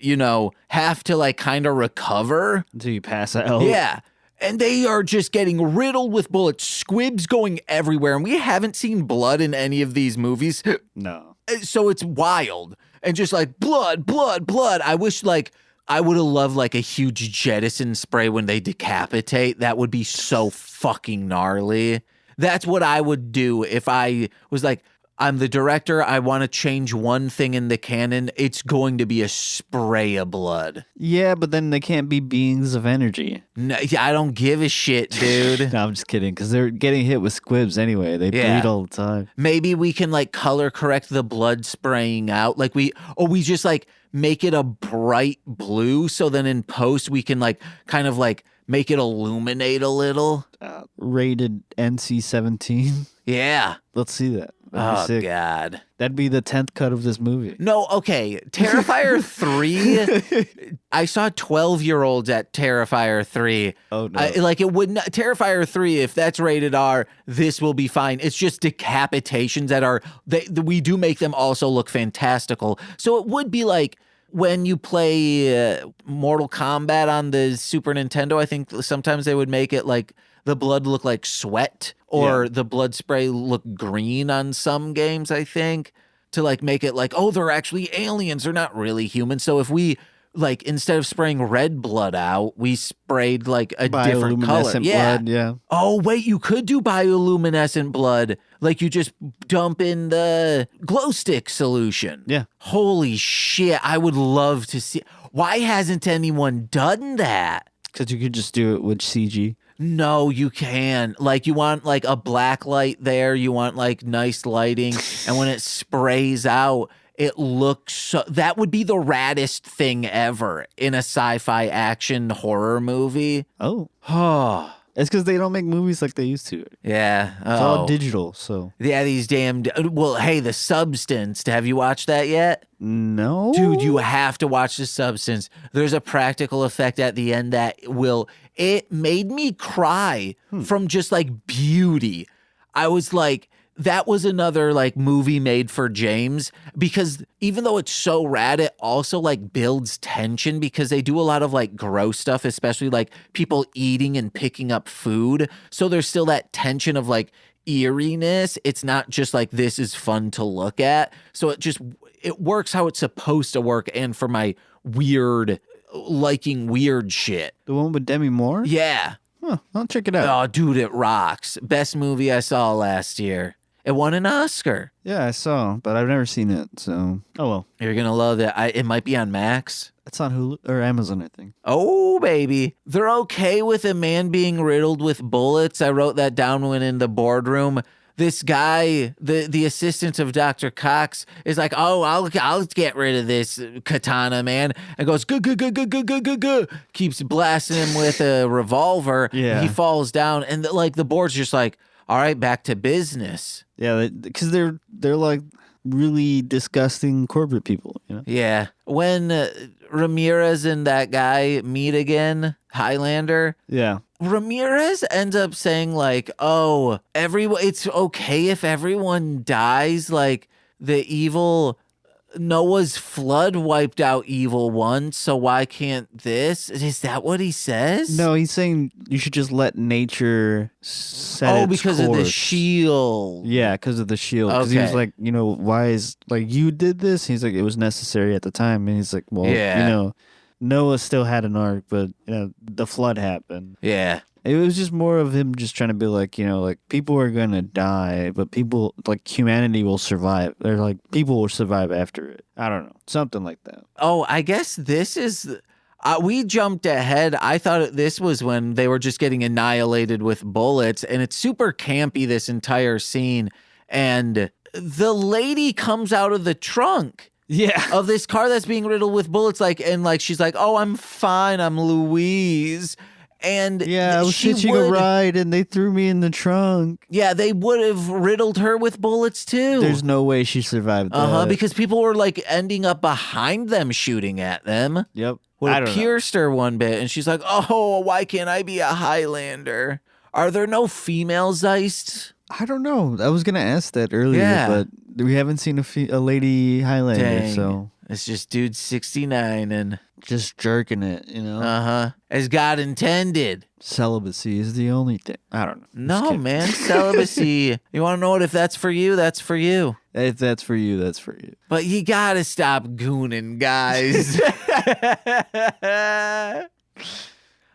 have to like kind of recover until you pass out. Yeah, and they are just getting riddled with bullets, squibs going everywhere, and we haven't seen blood in any of these movies. No, so it's wild and just like blood. I wish I would have loved like a huge jettison spray when they decapitate. That would be so fucking gnarly. That's what I would do if I was like, I'm the director. I want to change one thing in the canon. It's going to be a spray of blood. Yeah, but then they can't be beings of energy. No, I don't give a shit, dude. No, I'm just kidding, because they're getting hit with squibs anyway. They bleed all the time. Maybe we can like color correct the blood spraying out. Like we just like make it a bright blue, so then in post we can like kind of like make it illuminate a little. Rated NC-17. Yeah. Let's see that. Oh, God. That'd be the 10th cut of this movie. No, okay. Terrifier 3. I saw 12-year-olds at Terrifier 3. Oh, no. It would not. Terrifier 3, if that's rated R, this will be fine. It's just decapitations that are. We do make them also look fantastical. So it would be like when you play Mortal Kombat on the Super Nintendo, I think sometimes they would make it like the blood look like sweat, or the blood spray look green on some games, I think, to like make it like, oh, they're actually aliens. They're not really human. So if we like, instead of spraying red blood out, we sprayed like a different color. Blood, yeah. Oh, wait, you could do bioluminescent blood. Like you just dump in the glow stick solution. Yeah. Holy shit. I would love to see. Why hasn't anyone done that? Because you could just do it with CG. No, you can. Like, you want like a black light there. You want like nice lighting. And when it sprays out, it looks so. That would be the raddest thing ever in a sci-fi action horror movie. Oh. Oh. It's because they don't make movies like they used to. Yeah. It's all digital, so. Yeah, these damn. Well, hey, The Substance. Have you watched that yet? No. Dude, you have to watch The Substance. There's a practical effect at the end that will. It made me cry from just like beauty. I was like, that was another like movie made for James, because even though it's so rad, it also like builds tension because they do a lot of like gross stuff, especially like people eating and picking up food. So there's still that tension of like eeriness. It's not just like, this is fun to look at. So it works how it's supposed to work. And for my liking weird shit. The one with Demi Moore? Yeah. Huh, I'll check it out. Oh, dude, it rocks. Best movie I saw last year. It won an Oscar. Yeah, I saw, but I've never seen it, so. Oh, well. You're going to love it. It might be on Max. It's on Hulu or Amazon, I think. Oh, baby. They're okay with a man being riddled with bullets. I wrote that down when in the boardroom. This guy, the assistant of Dr. Cox, is like, oh, I'll get rid of this katana, man. And goes, go. Keeps blasting him with a revolver. Yeah. He falls down. And the board's just like, all right, back to business. Yeah, because they're like really disgusting corporate people, you know? Yeah. When Ramirez and that guy meet again, Highlander. Yeah. Ramirez ends up saying like, oh, it's okay if everyone dies. Like the evil Noah's flood wiped out evil once, so why can't this? Is that what he says? No, he's saying you should just let nature set its because of the course. shield. Yeah, because of the shield. Because he was Okay. like, why is, like, you did this? He's like, it was necessary at the time. And he's like, well, Yeah. Noah still had an ark, but, the flood happened. Yeah. It was just more of him just trying to be like, like people are going to die, but people, like humanity will survive. They're like, people will survive after it. I don't know. Something like that. Oh, I guess this is... we jumped ahead. I thought this was when they were just getting annihilated with bullets, and it's super campy, this entire scene. And the lady comes out of the trunk. Yeah. Of this car that's being riddled with bullets, and she's like, oh, I'm fine, I'm Louise. And yeah, I was hitching a ride and they threw me in the trunk. Yeah, they would have riddled her with bullets too. There's no way she survived that. Because people were like ending up behind them shooting at them. Yep. Would have pierced her one bit, and she's like, oh, why can't I be a Highlander? Are there no female Zeist? I don't know. I was going to ask that earlier, but we haven't seen a lady Highlander, Dang. so. It's just dude 69 and... just jerking it, As God intended. Celibacy is the only thing. I don't know. No, man. Celibacy. You want to know what? If that's for you, that's for you. If that's for you, that's for you. But you got to stop gooning, guys.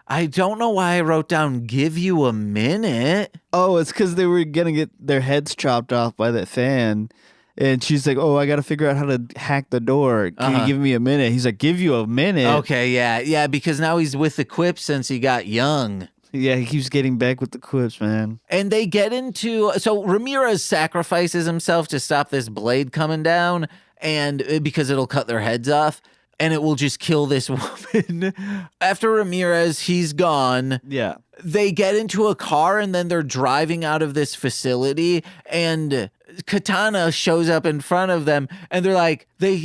I don't know why I wrote down give you a minute. Oh, it's because they were going to get their heads chopped off by that fan. And she's like, oh, I got to figure out how to hack the door. Can you give me a minute? He's like, give you a minute. Okay, yeah. Yeah, because now he's with the quips since he got young. Yeah, he keeps getting back with the quips, man. And they get into... So Ramirez sacrifices himself to stop this blade coming down, and because it'll cut their heads off, and it will just kill this woman. After Ramirez, he's gone. Yeah. They get into a car, and then they're driving out of this facility, and... Katana shows up in front of them, and they're like, they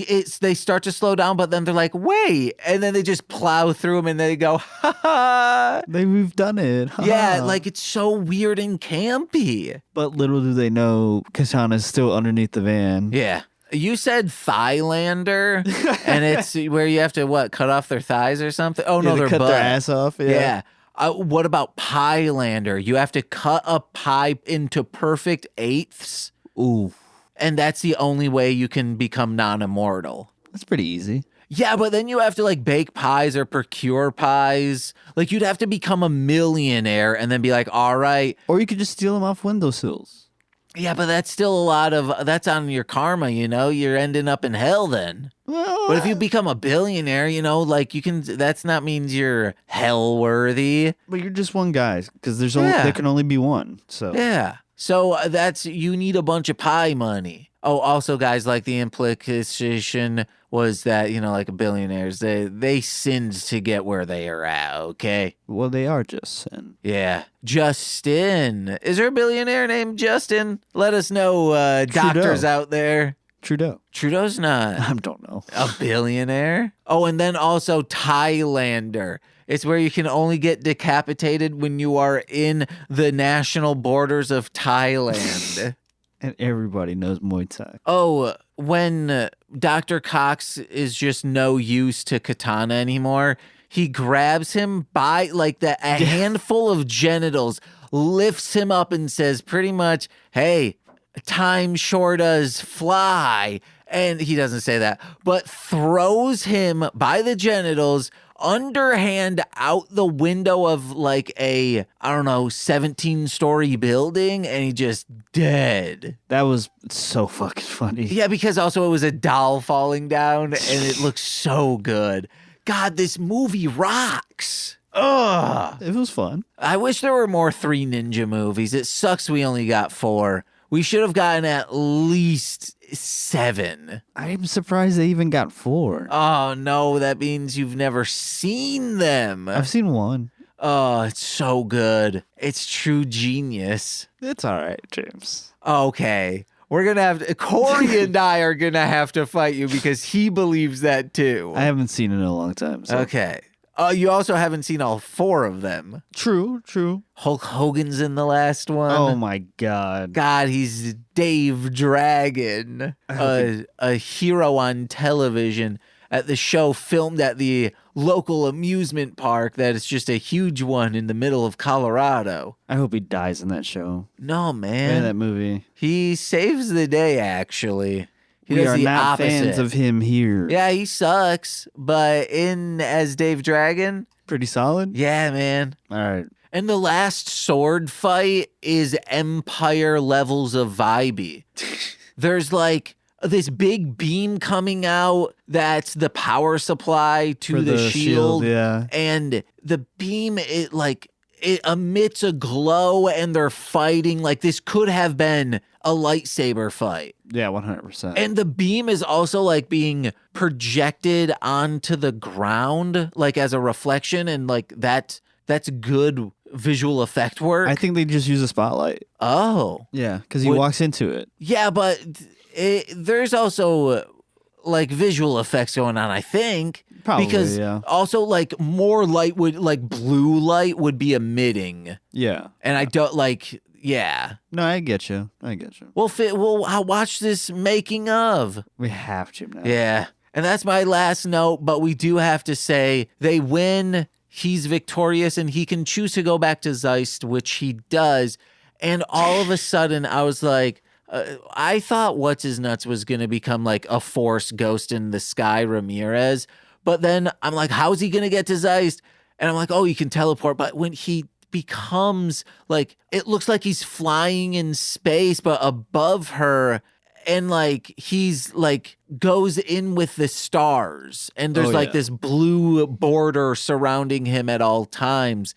start to slow down, but then they're like, wait, and then they just plow through them, and they go, ha ha. We've done it. Yeah, like it's so weird and campy. But little do they know, Katana's still underneath the van. Yeah. You said Highlander, and it's where you have to, cut off their thighs or something? Oh, no, their cut butt. their ass off. Yeah. What about Highlander? You have to cut a pie into perfect eighths. Ooh. And that's the only way you can become non-immortal. That's pretty easy. Yeah, but then you have to bake pies or procure pies. You'd have to become a millionaire and then be like, all right. Or you could just steal them off windowsills. Yeah, but that's still a lot of, that's on your karma, you know? You're ending up in hell then. Well, But if you become a billionaire, you know, like you can, that's not means you're hell worthy. but you're just one guy because Yeah. there can only be one. So Yeah. So that's, you need a bunch of pie money. Oh, also, guys, like the implication was that, you know, like billionaires, they sinned to get where they are at, okay? well, they are just sin. Yeah. Justin. Is there a billionaire named Justin? Let us know, doctors out there. Trudeau's not I don't know. a billionaire. Oh, and then also Highlander. It's where you can only get decapitated when you are in the national borders of Thailand. And everybody knows Muay Thai. Oh, when Dr. Cox is just no use to Katana anymore, he grabs him by like a handful of genitals, lifts him up and says pretty much, hey, time sure does fly. And he doesn't say that, but throws him by the genitals underhand out the window of like a, I don't know, 17-story building, and he just dead. That was so fucking funny. Yeah, because also it was a doll falling down, and it looks so good. God, this movie rocks. Ugh. It was fun. I wish there were more Three Ninja movies. It sucks we only got 4. We should have gotten at least 7. I'm surprised they even got 4. Oh, no, that means you've never seen them. I've seen 1. Oh, it's so good. It's true genius. It's all right, James. Okay. We're going to have Corey and I are going to have to fight you because he believes that too. I haven't seen it in a long time. So. Okay. You also haven't seen all 4 of them. True. Hulk Hogan's in the last one. Oh my God. God, he's Dave Dragon, a hero on television at the show filmed at the local amusement park that is just a huge one in the middle of Colorado. I hope he dies in that show. No, man. Man, that movie. He saves the day, actually. He We does are the not opposite. fans of him here. Yeah, he sucks, but in as Dave Dragon, Pretty solid? yeah, man. All right. And the last sword fight is Empire levels of vibey. There's like this big beam coming out that's the power supply to For the shield. Yeah. And the beam, it emits a glow, and they're fighting. Like, this could have been a lightsaber fight. Yeah, 100%. And the beam is also like being projected onto the ground, like as a reflection, and like that's good visual effect work. I think they just use a spotlight. Oh. Yeah, because he Would- walks into it. Yeah, but there's also like visual effects going on, I think. Probably, because yeah. also like more light would, like blue light would be emitting. Yeah. And I don't like, yeah. No, I get you. We'll watch this making of. We have to now. Yeah. And that's my last note, but we do have to say they win. He's victorious, and he can choose to go back to Zeist, which he does. And all of a sudden, I was like, I thought What's His Nuts was going to become like a Force ghost in the sky, Ramirez. But then I'm like, how's he going to get to Zeist? And I'm like, oh, you can teleport. But when he becomes like, it looks like he's flying in space, but above her. And like, he's like, goes in with the stars. And there's this blue border surrounding him at all times.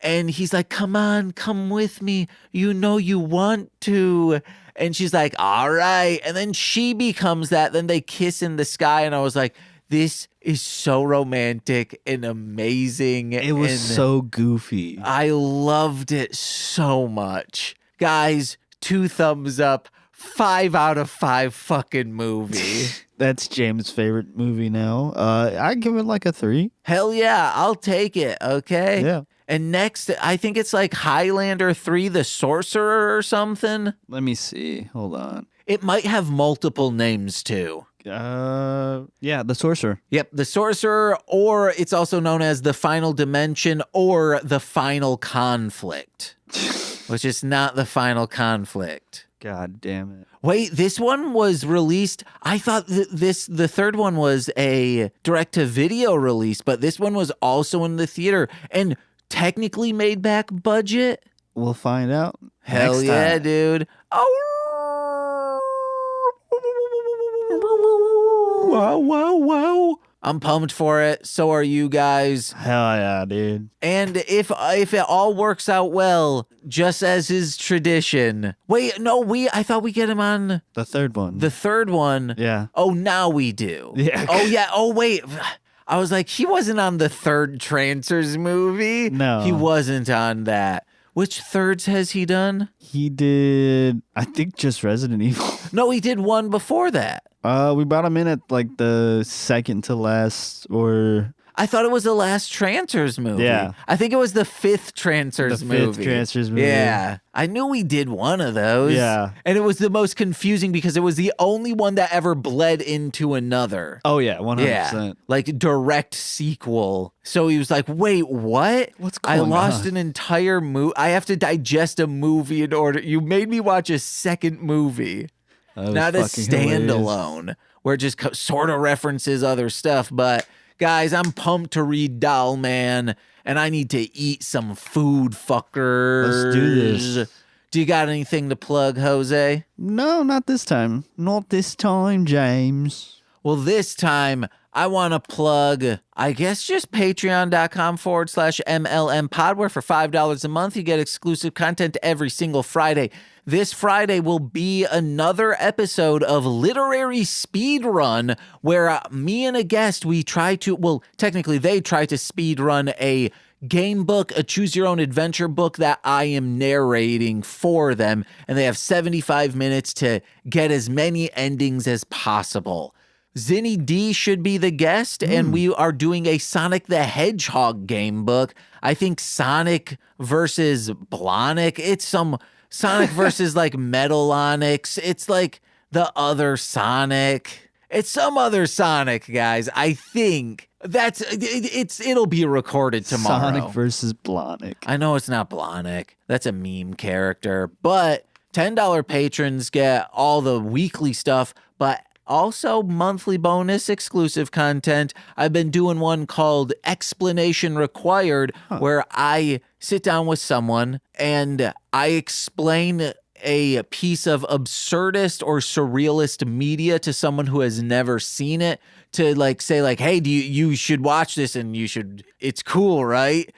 And he's like, come on, come with me. You know you want to. And she's like, all right. And then she becomes that. Then they kiss in the sky. And I was like, this is so romantic and amazing. It was so goofy. I loved it so much. Guys, 2 thumbs up. 5 out of 5 fucking movie. That's James' favorite movie now. I give it like a 3. Hell yeah, I'll take it, okay? Yeah. And next, I think it's like Highlander 3, The Sorcerer or something. Let me see. Hold on. It might have multiple names too. Yeah, The Sorcerer. Yep, The Sorcerer, or it's also known as The Final Dimension or The Final Conflict, which is not The Final Conflict. God damn it. Wait, this one was released. I thought the third one was a direct-to-video release, but this one was also in the theater and technically made back budget. We'll find out. Hell next yeah, time. dude. Oh. Wow, wow, wow. I'm pumped for it. So are you guys. Hell yeah, dude. And if it all works out well, just as is tradition. Wait, no, I thought we get him on The third one. the third one. Yeah. Oh, now we do. Yeah. Oh, yeah. Oh, wait. I was like, he wasn't on the third Trancers movie. No. He wasn't on that. Which thirds has he done? He did, I think, just Resident Evil. No, he did one before that. We brought him in at like the second to last, or I thought it was the last Trancers movie. Yeah. I think it was the fifth Trancers movie. fifth Trancers movie. Yeah. I knew we did one of those. Yeah. And it was the most confusing because it was the only one that ever bled into another. Oh yeah, 100%. Yeah. Like direct sequel. So he was like, wait, what? What's I going lost on? an entire movie. I have to digest a movie in order. You made me watch a second movie. That was Not a fucking hilarious. standalone where it just sort of references other stuff. But guys, I'm pumped to read Doll Man, and I need to eat some food, fuckers. Let's do this. Do you got anything to plug, Jose? No, not this time. Not this time, James. Well, this time I want to plug, I guess, just patreon.com/MLM pod, where for $5 a month, you get exclusive content every single Friday. This Friday will be another episode of Literary Speedrun, where me and a guest, we try to, well, technically they try to speedrun a game book, a choose your own adventure book that I am narrating for them. And they have 75 minutes to get as many endings as possible. Zinny D should be the guest, and we are doing a Sonic the Hedgehog game book. I think Sonic versus Blonic. It's some Sonic versus like Metalonics. It's like the other Sonic. It's some other Sonic, guys. I think it'll be recorded tomorrow. Sonic versus Blonic. I know it's not Blonic. That's a meme character. But $10 patrons get all the weekly stuff, but also monthly bonus exclusive content. I've been doing one called Explanation Required, where I sit down with someone and I explain a piece of absurdist or surrealist media to someone who has never seen it, to like say like, hey, you should watch this and it's cool, right?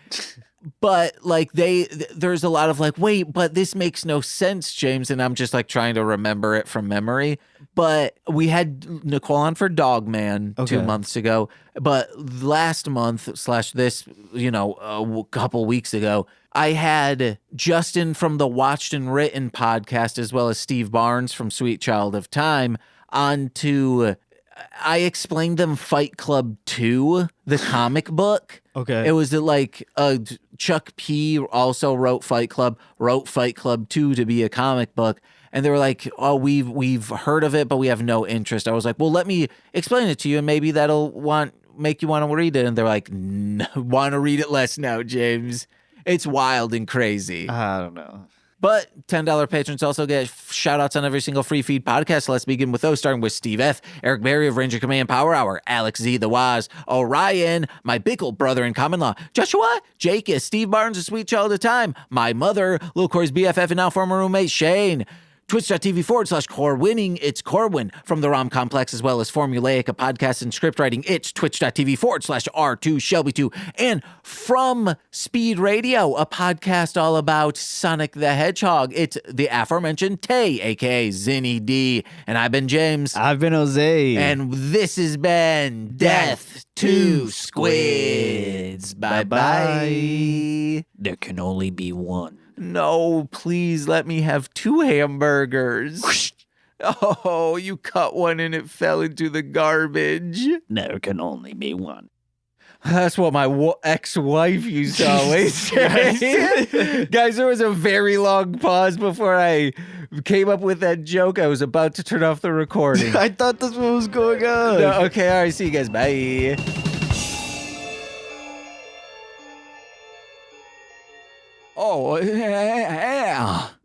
But like there's a lot of like, wait, but this makes no sense, James. And I'm just like trying to remember it from memory. But we had Nicole on for Dogman 2 months ago. But last month / this, a couple weeks ago, I had Justin from the Watched and Written podcast, as well as Steve Barnes from Sweet Child of Time, on to, I explained them Fight Club 2, the comic book. Okay. It was like Chuck P. also wrote Fight Club 2 to be a comic book. And they were like, oh, we've heard of it, but we have no interest. I was like, well, let me explain it to you, and maybe that'll make you want to read it. And they're like, no, want to read it less now, James. It's wild and crazy. I don't know. But $10 patrons also get shout-outs on every single free feed podcast. So let's begin with those, starting with Steve F., Eric Berry of Ranger Command Power Hour, Alex Z. The Waz, Orion, my Bickle brother in common law, Joshua, Jake, Steve Barnes, a sweet child of time, my mother, Lil Corey's BFF and now former roommate Shane, Twitch.tv/Corwinning, it's Corwin from the ROM Complex, as well as Formulaic, a podcast and script writing, it's Twitch.tv/R2Shelby2, and from Speed Radio, a podcast all about Sonic the Hedgehog, it's the aforementioned Tay, aka Zinny D, and I've been James. I've been Jose. And this has been Death to Squids. Bye-bye. There can only be one. No, please let me have 2 hamburgers. Oh, you cut one and it fell into the garbage. There can only be one. That's what my ex-wife used to always say. Guys, there was a very long pause before I came up with that joke. I was about to turn off the recording. I thought that's what was going on. No, okay, all right, see you guys. Bye. Oh, yeah.